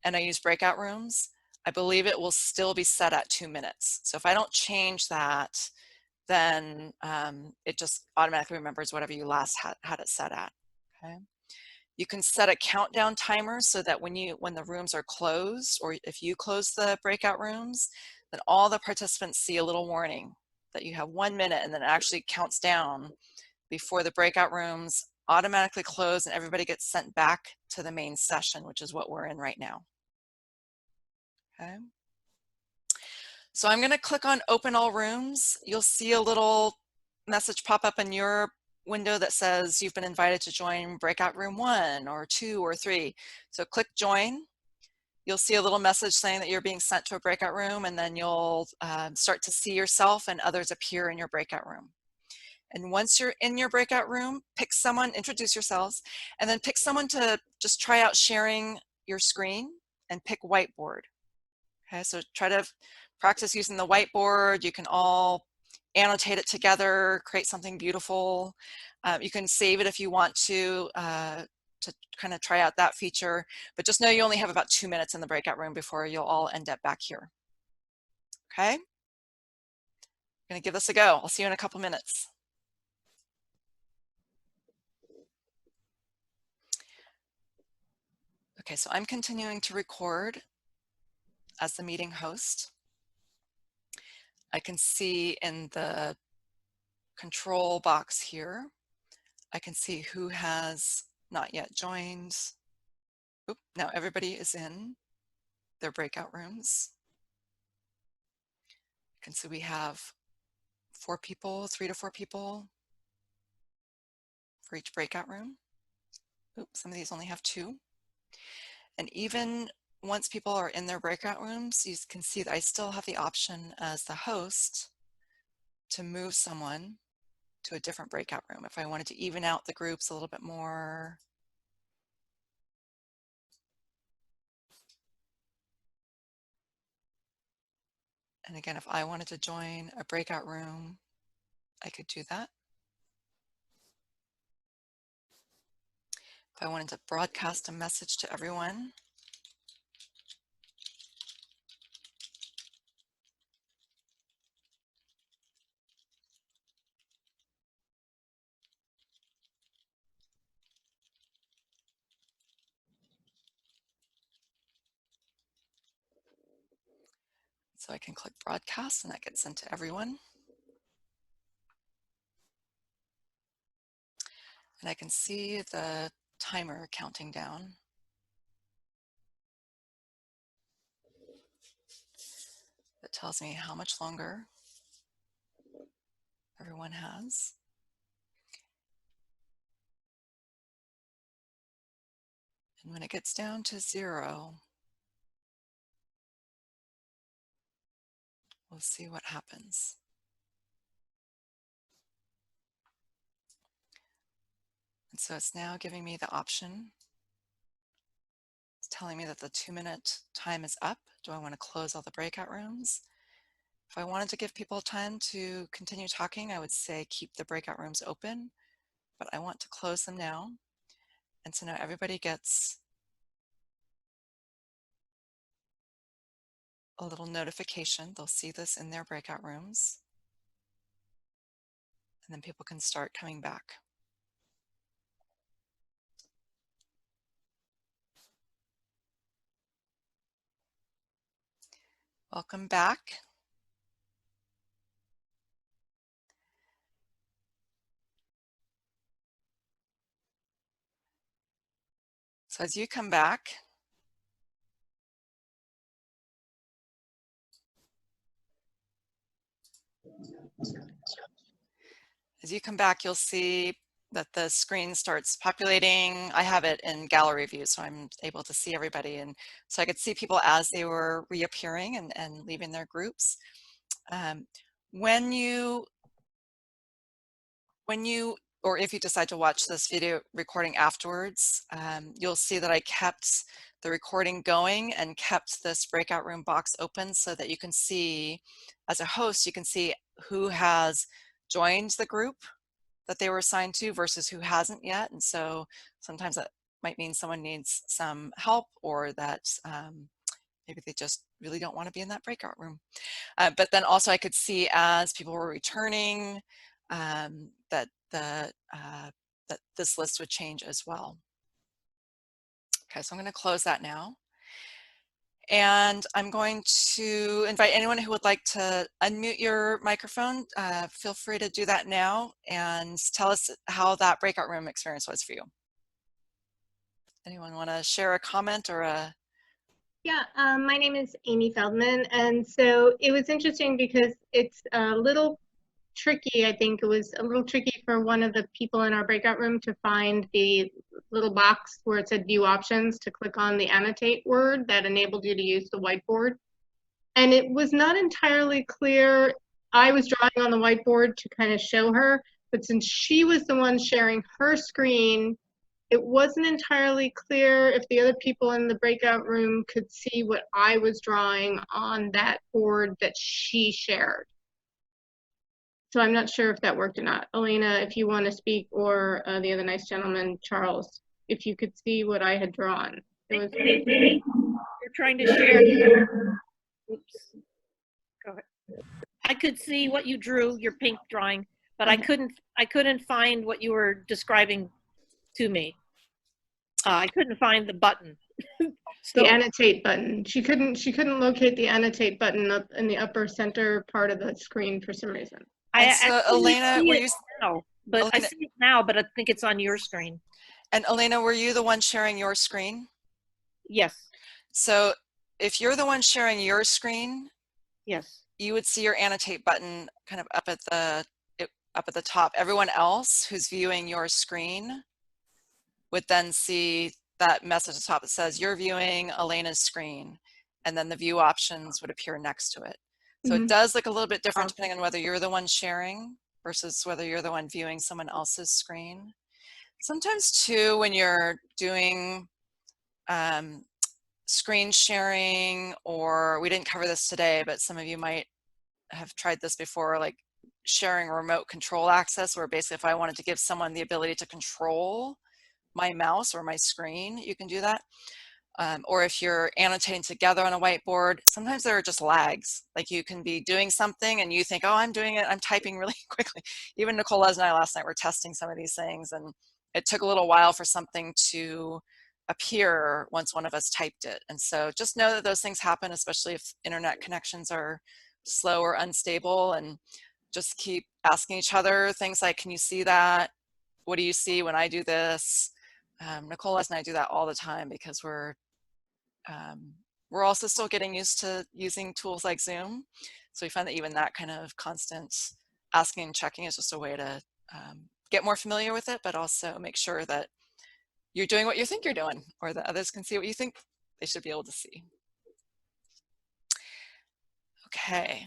Speaker 1: and I use breakout rooms, I believe it will still be set at 2 minutes. So if I don't change that, then it just automatically remembers whatever you last had it set at. Okay. You can set a countdown timer, so that when the rooms are closed, or if you close the breakout rooms, then all the participants see a little warning that you have 1 minute, and then it actually counts down before the breakout rooms automatically close and everybody gets sent back to the main session, which is what we're in right now. Okay. So I'm going to click on open all rooms. You'll see a little message pop up in your window that says you've been invited to join breakout room 1 or 2 or 3. So click join. You'll see a little message saying that you're being sent to a breakout room, and then you'll start to see yourself and others appear in your breakout room. And once you're in your breakout room, pick someone, introduce yourselves, and then pick someone to just try out sharing your screen, and pick whiteboard. Okay, so try to practice using the whiteboard. You can all annotate it together, create something beautiful. You can save it if you want to kind of try out that feature, but just know you only have about 2 minutes in the breakout room before you'll all end up back here. Okay. going to give this a go. I'll see you in a couple minutes. Okay, so I'm continuing to record as the meeting host. I can see in the control box here, I can see who has not yet joined. Oop, now everybody is in their breakout rooms. You can see we have 4 people, 3 to 4 people for each breakout room. Oops, some of these only have 2. And even once people are in their breakout rooms, you can see that I still have the option as the host to move someone to a different breakout room if I wanted to even out the groups a little bit more. And again, if I wanted to join a breakout room, I could do that. If I wanted to broadcast a message to everyone, so I can click broadcast and that gets sent to everyone. And I can see the timer counting down. It tells me how much longer everyone has. And when it gets down to 0, we'll see what happens. And so it's now giving me the option. It's telling me that the 2-minute time is up. Do I want to close all the breakout rooms? If I wanted to give people time to continue talking, I would say keep the breakout rooms open, but I want to close them now. And so now everybody gets a little notification. They'll see this in their breakout rooms. And then people can start coming back. Welcome back. So as you come back, you'll see that the screen starts populating. I have it in gallery view, so I'm able to see everybody. And so I could see people as they were reappearing and leaving their groups. When you, or if you decide to watch this video recording afterwards, you'll see that I kept the recording going and kept this breakout room box open so that you can see, as a host, you can see who has joined the group that they were assigned to versus who hasn't yet. And so sometimes that might mean someone needs some help, or that maybe they just really don't want to be in that breakout room. But then also I could see as people were returning that this list would change as well. Okay, so I'm going to close that now. And I'm going to invite anyone who would like to unmute your microphone. Feel free to do that now and tell us how that breakout room experience was for you. Anyone want to share a comment or a?
Speaker 2: Yeah, my name is Amy Feldman, and so it was interesting because it's a little tricky. I think it was a little tricky for one of the people in our breakout room to find the little box where it said view options to click on the annotate word that enabled you to use the whiteboard. And it was not entirely clear. I was drawing on the whiteboard to kind of show her, but since she was the one sharing her screen, it wasn't entirely clear if the other people in the breakout room could see what I was drawing on that board that she shared. So I'm not sure if that worked or not. Elena, if you want to speak, or the other nice gentleman, Charles, if you could see what I had drawn. It was.
Speaker 4: You're trying to share. Oops. Go ahead. I could see what you drew, your pink drawing, but I couldn't find what you were describing to me. I couldn't find the button.
Speaker 2: The annotate button. She couldn't locate the annotate button up in the upper center part of the screen for some reason.
Speaker 1: So Elena, were you
Speaker 4: now, but Elena, I see it now, but I think it's on your screen.
Speaker 1: And Elena, were you the one sharing your screen?
Speaker 4: Yes.
Speaker 1: So if you're the one sharing your screen,
Speaker 4: yes,
Speaker 1: you would see your annotate button kind of up at the top. Everyone else who's viewing your screen would then see that message at the top that says you're viewing Elena's screen, and then the view options would appear next to it. So it does look a little bit different depending on whether you're the one sharing versus whether you're the one viewing someone else's screen. Sometimes too, when you're doing screen sharing, or we didn't cover this today, but some of you might have tried this before, like sharing remote control access, where basically if I wanted to give someone the ability to control my mouse or my screen, you can do that. Or if you're annotating together on a whiteboard, sometimes there are just lags. Like you can be doing something and you think, oh, I'm doing it, I'm typing really quickly. Even Nicole, Lezin, and I last night were testing some of these things, and it took a little while for something to appear once one of us typed it. And so just know that those things happen, especially if internet connections are slow or unstable, and just keep asking each other things like, can you see that? What do you see when I do this? Nicole and I do that all the time because we're also still getting used to using tools like Zoom. So we find that even that kind of constant asking and checking is just a way to get more familiar with it, but also make sure that you're doing what you think you're doing, or that others can see what you think they should be able to see. Okay,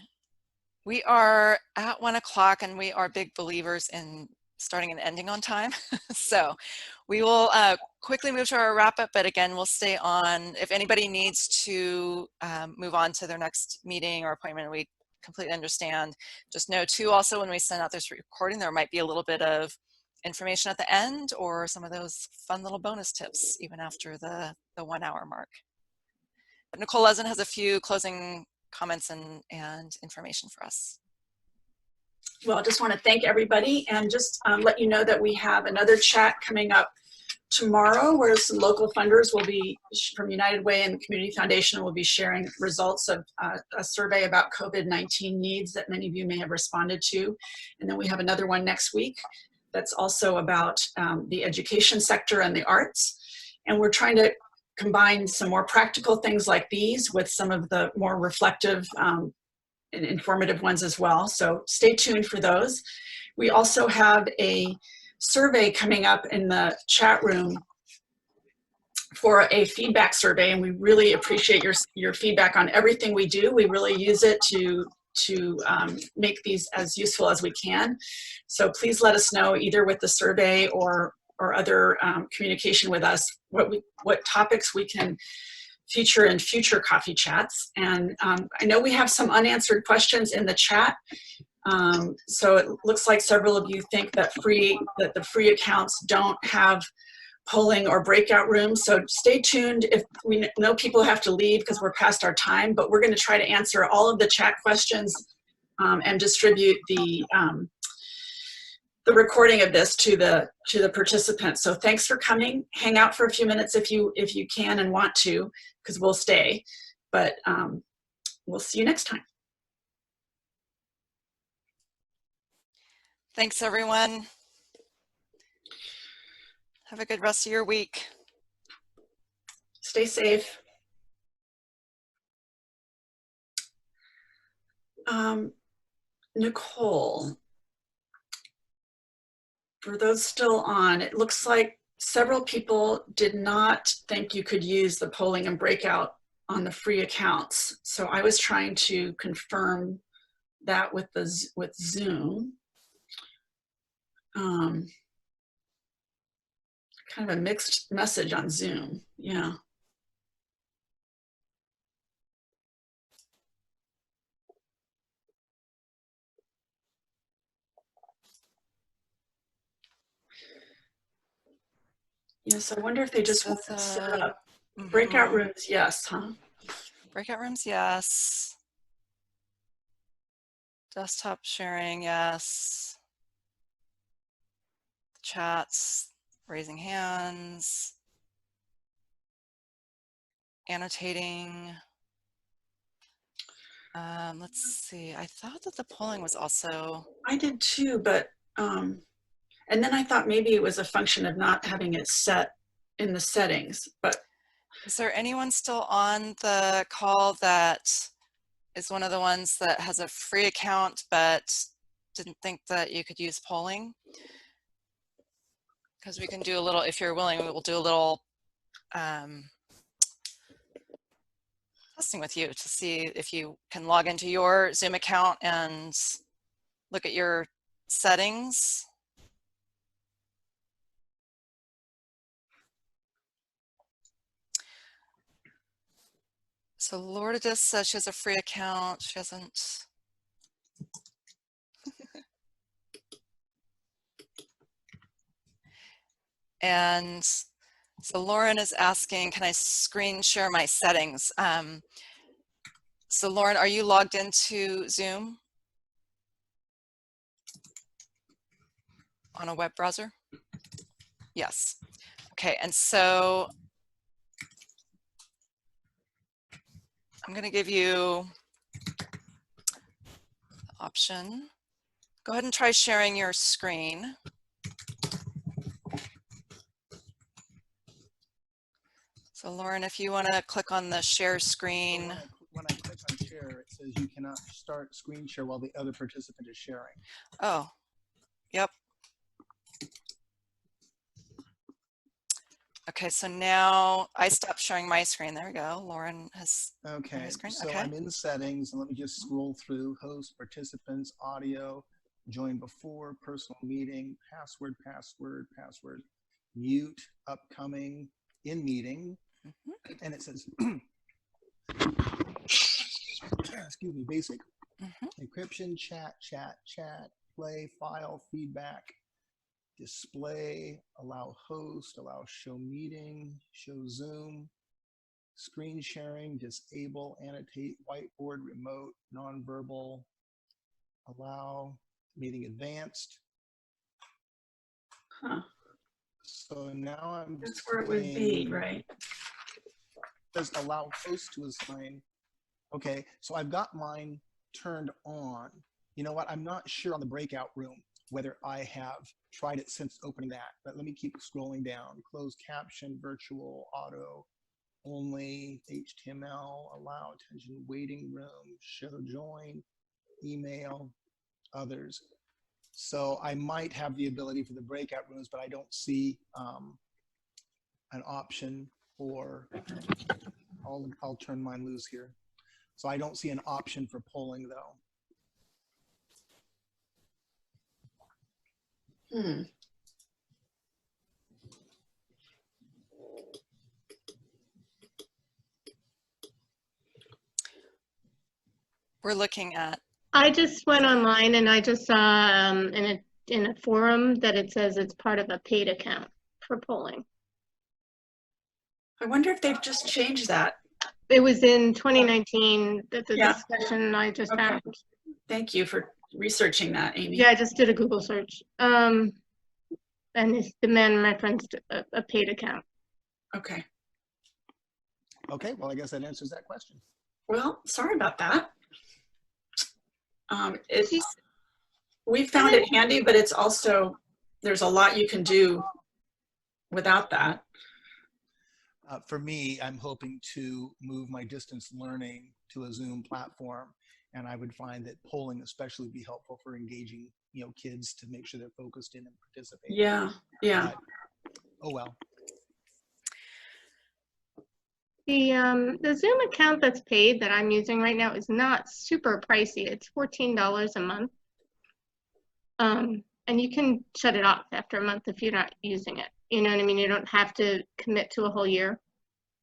Speaker 1: we are at 1 o'clock, and we are big believers in starting and ending on time. So we will quickly move to our wrap up, but again, we'll stay on. If anybody needs to move on to their next meeting or appointment, we completely understand. Just know too, also when we send out this recording, there might be a little bit of information at the end, or some of those fun little bonus tips even after the 1 hour mark. But Nicole Lezin has a few closing comments and information for us.
Speaker 3: Well, I just want to thank everybody, and just let you know that we have another chat coming up tomorrow where some local funders will be, from United Way and the Community Foundation, will be sharing results of a survey about COVID-19 needs that many of you may have responded to. And then we have another one next week that's also about the education sector and the arts. And we're trying to combine some more practical things like these with some of the more reflective and informative ones as well. So stay tuned for those. We also have a survey coming up in the chat room for a feedback survey, and we really appreciate your feedback on everything we do. We really use it to make these as useful as we can. So please let us know, either with the survey or other communication with us, what topics we can feature in future coffee chats. And I know we have some unanswered questions in the chat. So it looks like several of you think that the free accounts don't have polling or breakout rooms. So stay tuned. If we know people have to leave because we're past our time, but we're going to try to answer all of the chat questions and distribute the recording of this to the participants. So thanks for coming. Hang out for a few minutes if you can and want to, because we'll stay. But we'll see you next time.
Speaker 1: Thanks, everyone. Have a good rest of your week.
Speaker 3: Stay safe. Nicole, for those still on, it looks like several people did not think you could use the polling and breakout on the free accounts. So I was trying to confirm that with Zoom. Kind of a mixed message on Zoom, yeah. Yes, I wonder if they just want to set up. Breakout rooms, yes, huh?
Speaker 1: Breakout rooms, yes. Desktop sharing, yes. Chats, raising hands, annotating. Let's see, I thought that the polling was also.
Speaker 3: I did too, but, and then I thought maybe it was a function of not having it set in the settings, but.
Speaker 1: Is there anyone still on the call that is one of the ones that has a free account but didn't think that you could use polling? Because we can do a little, if you're willing, we will do a little testing with you to see if you can log into your Zoom account and look at your settings. So Laura just says she has a free account. She hasn't. And so Lauren is asking, can I screen share my settings? So Lauren, are you logged into Zoom on a web browser? Yes. Okay, and so I'm going to give you the option. Go ahead and try sharing your screen. So Lauren, if you want to click on the share screen.
Speaker 5: So when I click on share, it says you cannot start screen share while the other participant is sharing.
Speaker 1: Oh, yep. Okay, so now I stopped sharing my screen. There we go. Lauren has
Speaker 5: Okay,
Speaker 1: screen.
Speaker 5: so
Speaker 1: Okay.
Speaker 5: I'm in settings, and let me just scroll through host, participants, audio, join before, personal meeting, password, mute, upcoming, in meeting, and it says, excuse me, basic, encryption, chat, play, file, feedback, display, allow host, allow show meeting, show Zoom, screen sharing, disable, annotate, whiteboard, remote, nonverbal, allow, meeting advanced.
Speaker 3: Huh.
Speaker 5: So now I'm
Speaker 3: That's where it would be, right?
Speaker 5: Says allow host to assign. Okay, so I've got mine turned on. You know what? I'm not sure on the breakout room whether I have tried it since opening that, but let me keep scrolling down. Closed caption, virtual, auto, only, HTML, allow, attention, waiting room, show join, email, others. So I might have the ability for the breakout rooms, but I don't see an option for, I'll turn mine loose here. So I don't see an option for polling though.
Speaker 1: We're looking at.
Speaker 2: I just went online and I just saw in a forum that it says it's part of a paid account for polling.
Speaker 3: I wonder if they've just changed that.
Speaker 2: It was in 2019 that the discussion I just had.
Speaker 3: Thank you for researching that, Amy.
Speaker 2: Yeah, I just did a Google search. And the man referenced a paid account.
Speaker 3: Okay.
Speaker 5: Okay, well, I guess that answers that question.
Speaker 3: Well, sorry about that. We found it handy, but it's also, there's a lot you can do without that.
Speaker 5: For me, I'm hoping to move my distance learning to a Zoom platform, and I would find that polling especially would be helpful for engaging, kids to make sure they're focused in and participating.
Speaker 3: Yeah.
Speaker 5: But, oh well.
Speaker 2: The Zoom account that's paid that I'm using right now is not super pricey. It's $14 a month. And you can shut it off after a month if you're not using it. You know what I mean? You don't have to commit to a whole year.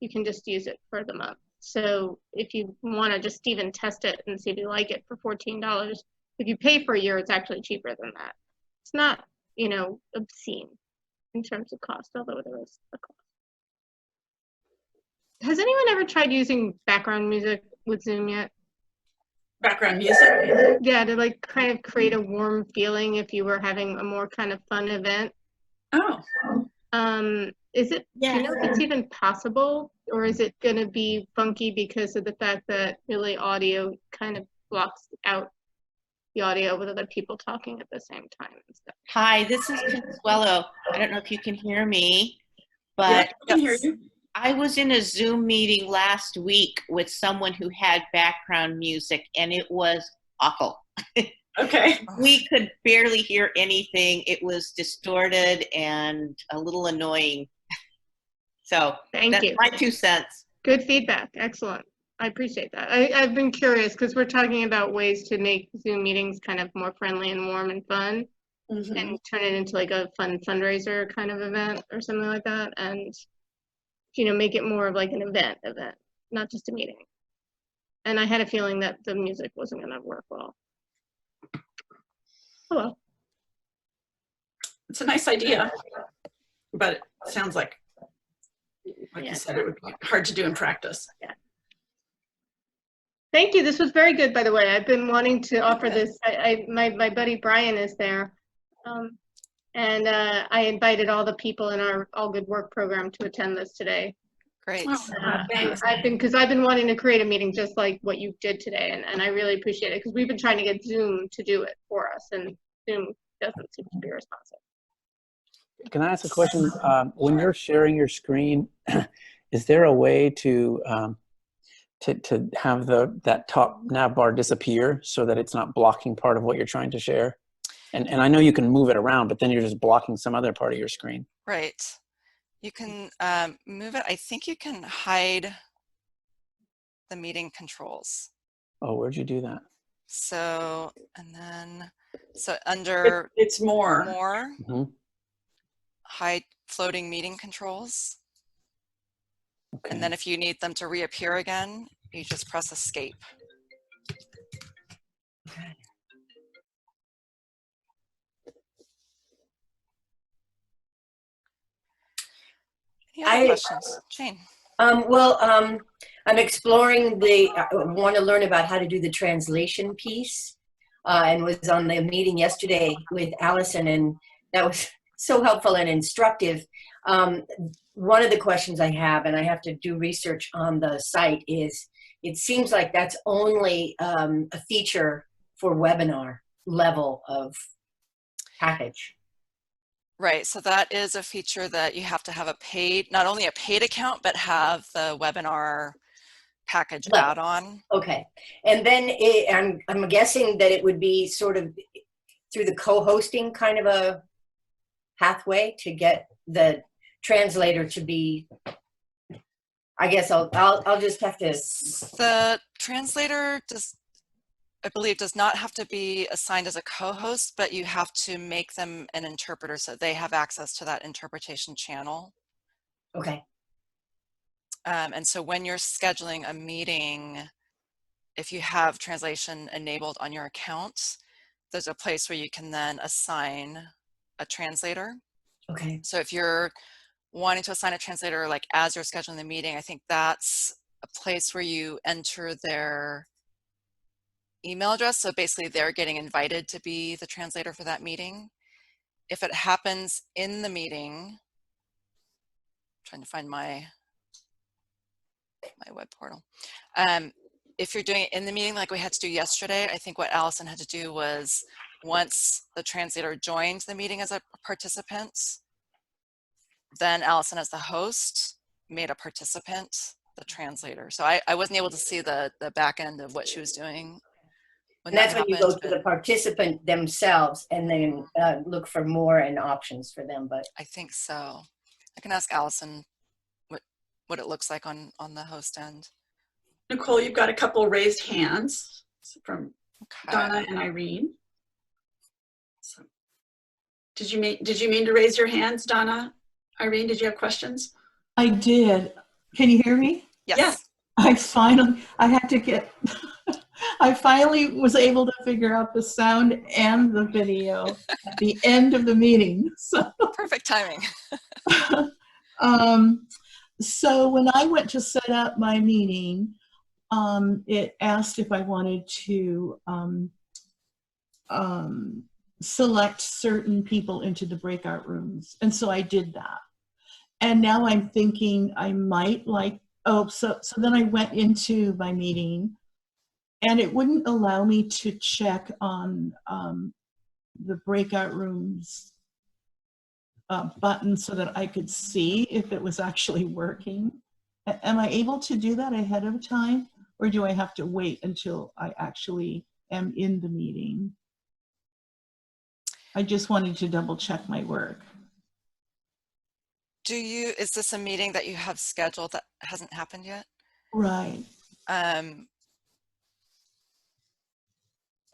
Speaker 2: You can just use it for the month. So if you want to just even test it and see if you like it for $14, if you pay for a year, it's actually cheaper than that. It's not, obscene in terms of cost, although there is a cost. Has anyone ever tried using background music with Zoom yet?
Speaker 3: Background music.
Speaker 2: Yeah, to like kind of create a warm feeling if you were having a more kind of fun event.
Speaker 3: Oh,
Speaker 2: Is it, do you
Speaker 4: Yeah.
Speaker 2: know if it's even possible, or is it going to be funky because of the fact that really audio kind of blocks out the audio with other people talking at the same time and stuff?
Speaker 6: Hi, this is Consuelo. I don't know if you can hear me,
Speaker 3: yeah,
Speaker 6: but
Speaker 3: I can hear you.
Speaker 6: I was in a Zoom meeting last week with someone who had background music, and it was awful.
Speaker 3: Okay.
Speaker 6: We could barely hear anything. It was distorted and a little annoying. So
Speaker 2: Thank
Speaker 6: that's
Speaker 2: you.
Speaker 6: my 2 cents.
Speaker 2: Good feedback. Excellent. I appreciate that. I've been curious because we're talking about ways to make Zoom meetings kind of more friendly and warm and fun,
Speaker 3: Mhm.
Speaker 2: and turn it into like a fun fundraiser kind of event or something like that, and make it more of like an event, not just a meeting. And I had a feeling that the music wasn't going to work well. Oh well.
Speaker 3: It's a nice idea, but it sounds like
Speaker 2: Yeah.
Speaker 3: you said, it would be hard to do in practice.
Speaker 2: Thank you. This was very good, by the way. I've been wanting to offer this. My buddy Brian is there. And I invited all the people in our All Good Work program to attend this today.
Speaker 1: Great.
Speaker 3: Thanks.
Speaker 2: I've been wanting to create a meeting just like what you did today, and I really appreciate it because we've been trying to get Zoom to do it for us, and Zoom doesn't seem to be responsive.
Speaker 7: Can I ask a question? When you're sharing your screen, is there a way to have that top nav bar disappear so that it's not blocking part of what you're trying to share? And I know you can move it around, but then you're just blocking some other part of your screen.
Speaker 1: Right. You can move it. I think you can hide the meeting controls.
Speaker 7: Oh, where'd you do that?
Speaker 1: So, and then, so under
Speaker 3: It's more.
Speaker 7: Mm-hmm.
Speaker 1: hide floating meeting controls.
Speaker 7: Okay.
Speaker 1: And then if you need them to reappear again, you just press escape. Any other questions? Jane?
Speaker 8: I'm exploring want to learn about how to do the translation piece, and was on the meeting yesterday with Allison, and that was so helpful and instructive. One of the questions I have, and I have to do research on the site, is it seems like that's only a feature for webinar level of package.
Speaker 1: Right, so that is a feature that you have to have not only a paid account, but have the webinar package add-on.
Speaker 8: Okay, and then I'm guessing that it would be sort of through the co-hosting kind of a pathway to get the translator to be, I guess I'll just have to.
Speaker 1: The translator I believe does not have to be assigned as a co-host, but you have to make them an interpreter so they have access to that interpretation channel.
Speaker 8: Okay.
Speaker 1: And so when you're scheduling a meeting, if you have translation enabled on your account, there's a place where you can then assign a translator.
Speaker 8: Okay.
Speaker 1: So if you're wanting to assign a translator, like as you're scheduling the meeting, I think that's a place where you enter their email address. So basically they're getting invited to be the translator for that meeting. If it happens in the meeting, I'm trying to find my web portal. If you're doing it in the meeting like we had to do yesterday, I think what Allison had to do was once the translator joined the meeting as a participant, then Allison as the host made a participant the translator. So I wasn't able to see the back end of what she was doing.
Speaker 8: And that's when you go to the participant themselves and then look for more and options for them. But
Speaker 1: I think so. I can ask Allison what it looks like on the host end.
Speaker 3: Nicole, you've got a couple raised hands from Donna and Irene. So, did you mean to raise your hands, Donna? Irene, did you have questions?
Speaker 9: I did. Can you hear me?
Speaker 1: Yes.
Speaker 9: I had to get, I finally was able to figure out the sound and the video at the end of the meeting. So
Speaker 1: perfect timing.
Speaker 9: So when I went to set up my meeting, it asked if I wanted to select certain people into the breakout rooms. And so I did that. And now I'm thinking I might like, so then I went into my meeting and it wouldn't allow me to check on the breakout rooms button so that I could see if it was actually working. Am I able to do that ahead of time, or do I have to wait until I actually am in the meeting? I just wanted to double check my work.
Speaker 1: Is this a meeting that you have scheduled that hasn't happened yet?
Speaker 9: Right.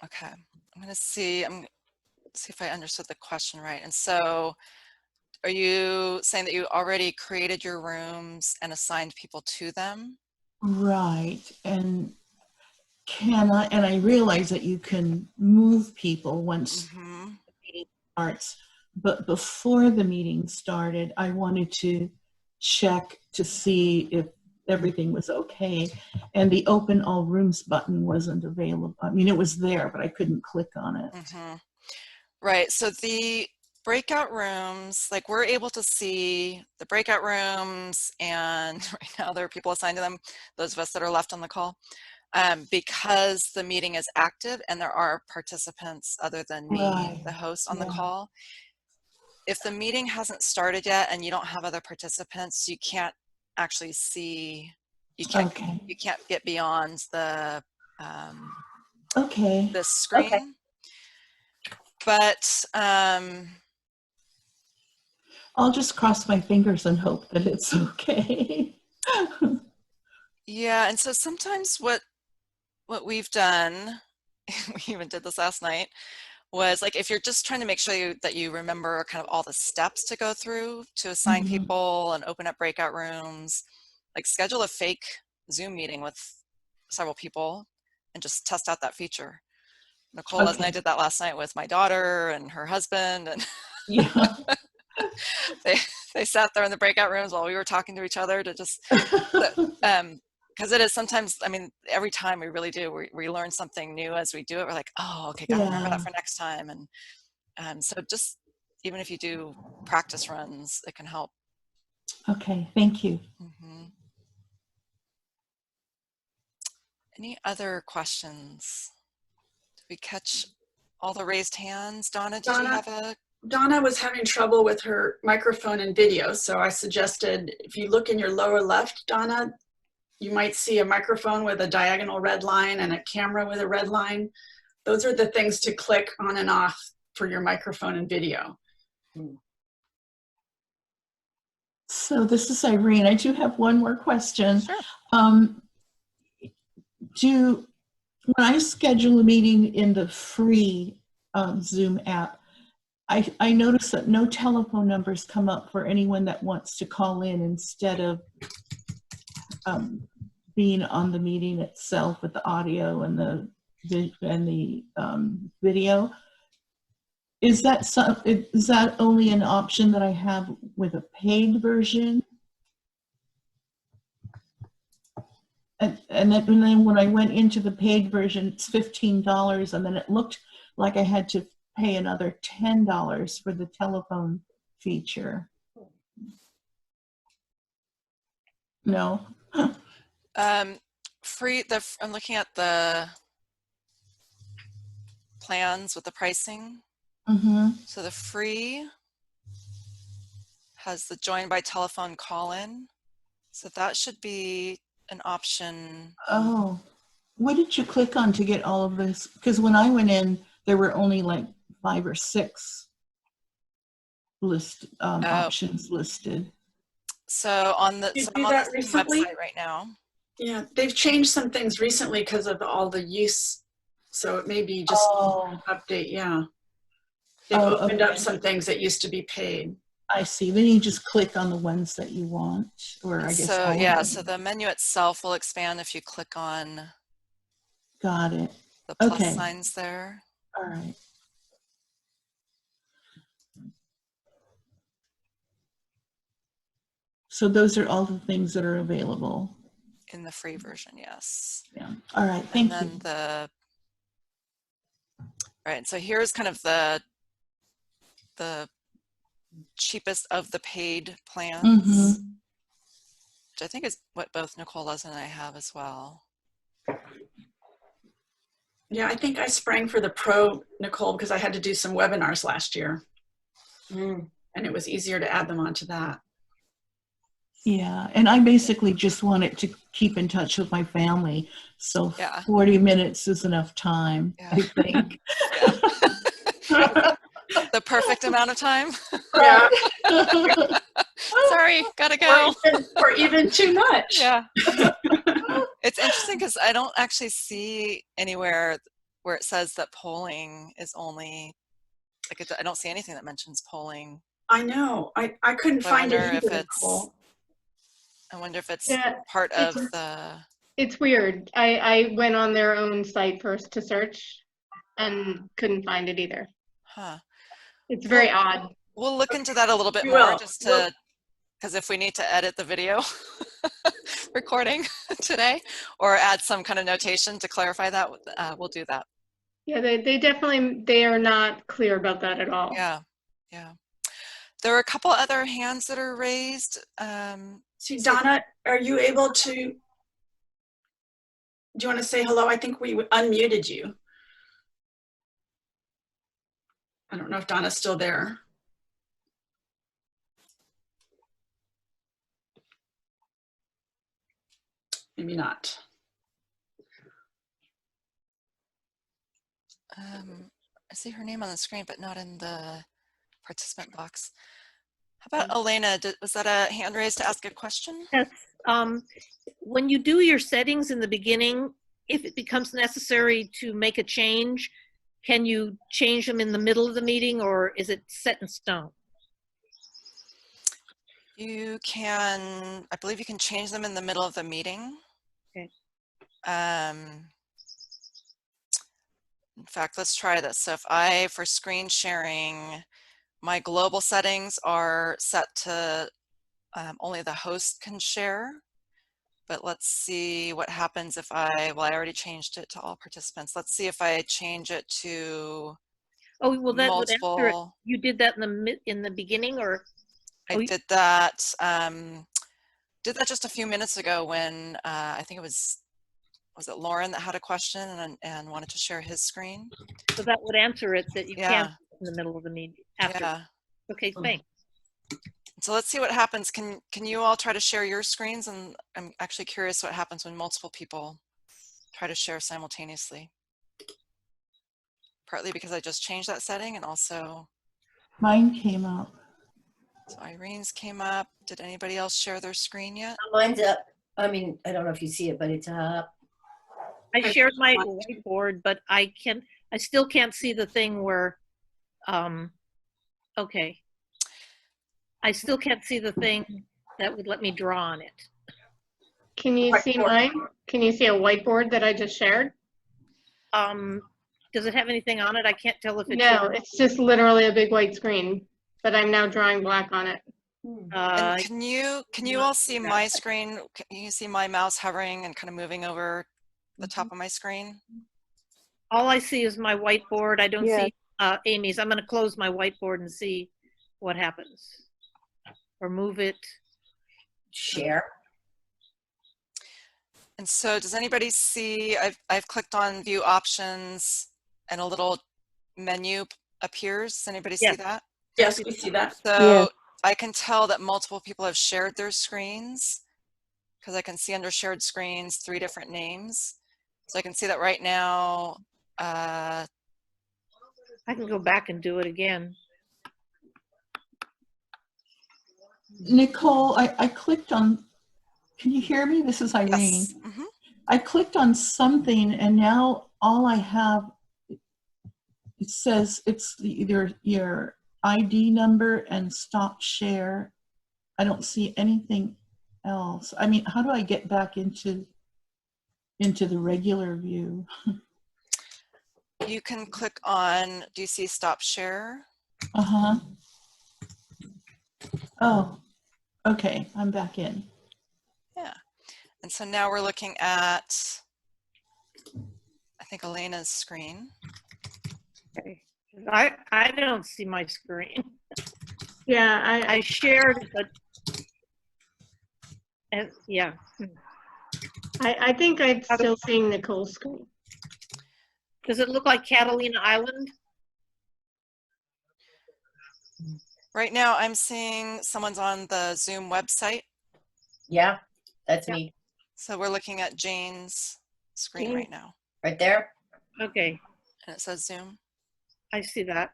Speaker 1: Okay, I'm gonna see if I understood the question right. And so are you saying that you already created your rooms and assigned people to them?
Speaker 9: Right. And I realize that you can move people once the meeting starts, but before the meeting started, I wanted to check to see if everything was okay. And the open all rooms button wasn't available. I mean, it was there, but I couldn't click on it.
Speaker 1: Right, so the breakout rooms, like we're able to see the breakout rooms, and right now there are people assigned to them, those of us that are left on the call, because the meeting is active and there are participants other than me, the host, on the call. If the meeting hasn't started yet and you don't have other participants, you can't actually see, you can't get beyond the the screen. But
Speaker 9: I'll just cross my fingers and hope that it's okay.
Speaker 1: yeah, and so sometimes what we've done, we even did this last night, was like if you're just trying to make sure that you remember kind of all the steps to go through to assign people and open up breakout rooms, like schedule a fake Zoom meeting with several people and just test out that feature. Nicole, Lezin, and I did that last night with my daughter and her husband, and they sat there in the breakout rooms while we were talking to each other to just, because it is sometimes, I mean, every time we really do, we learn something new as we do it. We're like, oh, okay, gotta remember that for next time. And so just, even if you do practice runs, it can help.
Speaker 9: Okay, thank you.
Speaker 1: Any other questions? Did we catch all the raised hands? Donna, did you have a?
Speaker 3: Donna was having trouble with her microphone and video, so I suggested if you look in your lower left, Donna, you might see a microphone with a diagonal red line and a camera with a red line. Those are the things to click on and off for your microphone and video.
Speaker 9: So this is Irene. I do have one more question.
Speaker 1: Sure.
Speaker 9: When I schedule a meeting in the free Zoom app, I notice that no telephone numbers come up for anyone that wants to call in instead of being on the meeting itself with the audio and the video. Is that only an option that I have with a paid version? And then when I went into the paid version, it's $15, and then it looked like I had to pay another $10 for the telephone feature. No.
Speaker 1: Free. I'm looking at the plans with the pricing. So the free has the join by telephone call-in. So that should be an option. Oh,
Speaker 9: what did you click on to get all of this? Because when I went in, there were only like 5 or 6 options listed.
Speaker 1: So on the,
Speaker 3: so I'm on the
Speaker 1: website right now.
Speaker 3: Yeah, they've changed some things recently because of all the use. So it may be just an update. Yeah, they've opened up some things that used to be paid.
Speaker 9: I see. Then you just click on the ones that you want, or I guess.
Speaker 1: So yeah, so the menu itself will expand if you click on.
Speaker 9: Got it.
Speaker 1: The plus signs there.
Speaker 9: All right. So those are all the things that are available.
Speaker 1: In the free version, yes.
Speaker 9: Yeah. All right. Thank
Speaker 1: and
Speaker 9: you.
Speaker 1: then right, so here's kind of the cheapest of the paid plans, which I think is what both Nicole, Lezin, and I have as well.
Speaker 3: Yeah, I think I sprang for the Pro, Nicole, because I had to do some webinars last year. And it was easier to add them onto that.
Speaker 9: Yeah, and I basically just wanted to keep in touch with my family. So
Speaker 1: Yeah.
Speaker 9: 40 minutes is enough time,
Speaker 1: Yeah.
Speaker 9: I think.
Speaker 1: The perfect amount of time.
Speaker 3: Yeah.
Speaker 1: Sorry, gotta go.
Speaker 3: Or even too much.
Speaker 1: Yeah. It's interesting because I don't actually see anywhere where it says that polling is only, like, I don't see anything that mentions polling.
Speaker 3: I know. I couldn't
Speaker 1: So
Speaker 3: find it
Speaker 1: I
Speaker 3: either, Nicole.
Speaker 1: wonder if it's
Speaker 2: Yeah,
Speaker 1: part of the.
Speaker 2: It's weird. I went on their own site first to search and couldn't find it either.
Speaker 1: Huh.
Speaker 2: It's very odd.
Speaker 1: We'll look into that a little bit
Speaker 3: We
Speaker 1: more,
Speaker 3: will.
Speaker 1: just to, because if we need to edit the video recording today or add some kind of notation to clarify that, we'll do that.
Speaker 2: Yeah, they definitely, they are not clear about that at all.
Speaker 1: Yeah, yeah. There are a couple other hands that are raised.
Speaker 3: See, Donna, are you able to, do you want to say hello? I think we unmuted you. I don't know if Donna's still there. Maybe not.
Speaker 1: I see her name on the screen, but not in the participant box. How about Elena? Was that a hand raised to ask a question?
Speaker 4: Yes. When you do your settings in the beginning, if it becomes necessary to make a change, can you change them in the middle of the meeting, or is it set in stone?
Speaker 1: You can, I believe you can change them in the middle of the meeting.
Speaker 4: Okay.
Speaker 1: In fact, let's try this. So if for screen sharing, my global settings are set to only the host can share. But let's see what happens if I already changed it to all participants. Let's see if I change it to
Speaker 4: Oh, well, that would answer it.
Speaker 1: multiple.
Speaker 4: You did that in the beginning, or?
Speaker 1: I did that just a few minutes ago when I think was it Lauren that had a question and wanted to share his screen?
Speaker 4: So that would answer it, that you can't in the middle of the meeting after.
Speaker 1: Yeah.
Speaker 4: Okay, thanks.
Speaker 1: So let's see what happens. Can you all try to share your screens? And I'm actually curious what happens when multiple people try to share simultaneously. Partly because I just changed that setting, and also
Speaker 9: Mine came up.
Speaker 1: so Irene's came up. Did anybody else share their screen yet?
Speaker 8: Mine's up. I mean, I don't know if you see it, but it's up.
Speaker 4: I shared my whiteboard, but I still can't see the thing where, okay. I still can't see the thing that would let me draw on it.
Speaker 2: Can you see mine? Can you see a whiteboard that I just shared?
Speaker 4: Does it have anything on it? I can't tell if it's.
Speaker 2: No, it's just literally a big white screen, but I'm now drawing black on it.
Speaker 1: And can you all see my screen? Can you see my mouse hovering and kind of moving over the top of my screen?
Speaker 4: All I see is my whiteboard. I don't see Amy's. I'm going to close my whiteboard and see what happens. Or move it.
Speaker 8: Share.
Speaker 1: And so does anybody see, I've clicked on view options and a little menu appears. Does anybody see that?
Speaker 3: Yes, we see that.
Speaker 1: So I can tell that multiple people have shared their screens because I can see under shared screens 3 different names. So I can see that right now.
Speaker 4: I can go back and do it again.
Speaker 9: Nicole, I clicked on, can you hear me? This is Irene.
Speaker 1: Yes.
Speaker 9: I clicked on something and now all I have, it says it's either your ID number and stop share. I don't see anything else. I mean, how do I get back into the regular view?
Speaker 1: You can click on, do you see stop share?
Speaker 9: Uh-huh. Oh, okay, I'm back in.
Speaker 1: Yeah. And so now we're looking at, I think, Elena's screen.
Speaker 4: Okay. I don't see my screen.
Speaker 2: Yeah,
Speaker 4: I shared, but and yeah.
Speaker 2: I think I'm still seeing Nicole's screen.
Speaker 4: Does it look like Catalina Island?
Speaker 1: Right now, I'm seeing someone's on the Zoom website.
Speaker 8: Yeah, that's me
Speaker 1: So we're looking at Jane's screen right now.
Speaker 8: right there.
Speaker 4: Okay,
Speaker 1: And it says Zoom.
Speaker 4: I see that.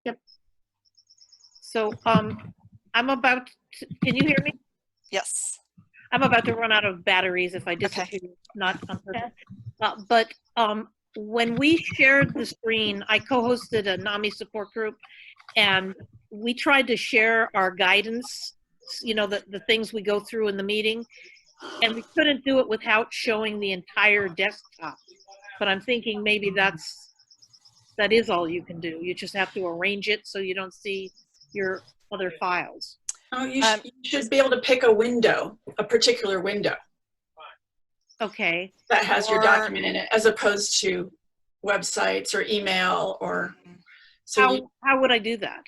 Speaker 2: Yep.
Speaker 4: So I'm about to, can you hear me?
Speaker 1: Yes.
Speaker 4: I'm about to run out of batteries if I disappear, not on purpose. But when we shared the screen, I co-hosted a NAMI support group, and we tried to share our guidance, you know, the things we go through in the meeting, and we couldn't do it without showing the entire desktop. But I'm thinking maybe that is all you can do. You just have to arrange it so you don't see your other files.
Speaker 3: Oh, you should be able to pick a window, a particular window
Speaker 4: Okay.
Speaker 3: that has your document in it, as opposed to websites or email or. So
Speaker 4: How would I do that?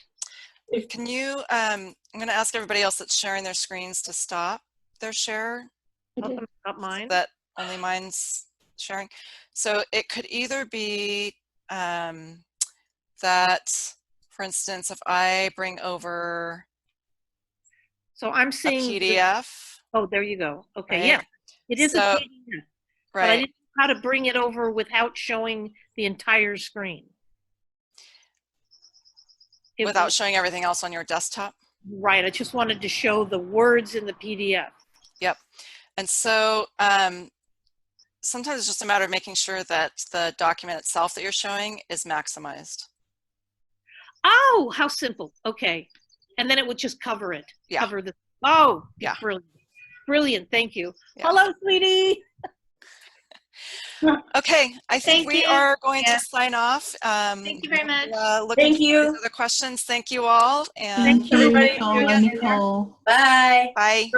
Speaker 1: Can you, I'm going to ask everybody else that's sharing their screens to stop their share.
Speaker 4: Not mine.
Speaker 1: That only mine's sharing. So it could either be that, for instance, if I bring over
Speaker 4: So I'm
Speaker 1: a
Speaker 4: seeing
Speaker 1: PDF.
Speaker 4: oh, there you go. Okay,
Speaker 1: Right?
Speaker 4: yeah, it is a
Speaker 1: So-
Speaker 4: PDF, but I
Speaker 1: Right.
Speaker 4: didn't know how to bring it over without showing the entire screen.
Speaker 1: Without showing everything else on your desktop.
Speaker 4: Right, I just wanted to show the words in the PDF.
Speaker 1: Yep. And so sometimes it's just a matter of making sure that the document itself that you're showing is maximized.
Speaker 4: Oh, how simple. Okay, and then it would just cover it.
Speaker 1: Yeah.
Speaker 4: Cover the. Oh,
Speaker 1: Yeah.
Speaker 4: Brilliant. Brilliant. Thank you.
Speaker 1: Yeah.
Speaker 4: Hello, sweetie.
Speaker 1: Okay, I think
Speaker 2: Thank
Speaker 1: we
Speaker 2: you.
Speaker 1: are going
Speaker 8: Yeah.
Speaker 1: to sign off.
Speaker 2: Thank you very much.
Speaker 8: Thank you.
Speaker 1: Other questions. Thank you all. And
Speaker 9: Thank you,
Speaker 3: everybody.
Speaker 9: Nicole and Nicole.
Speaker 8: Bye.
Speaker 1: bye.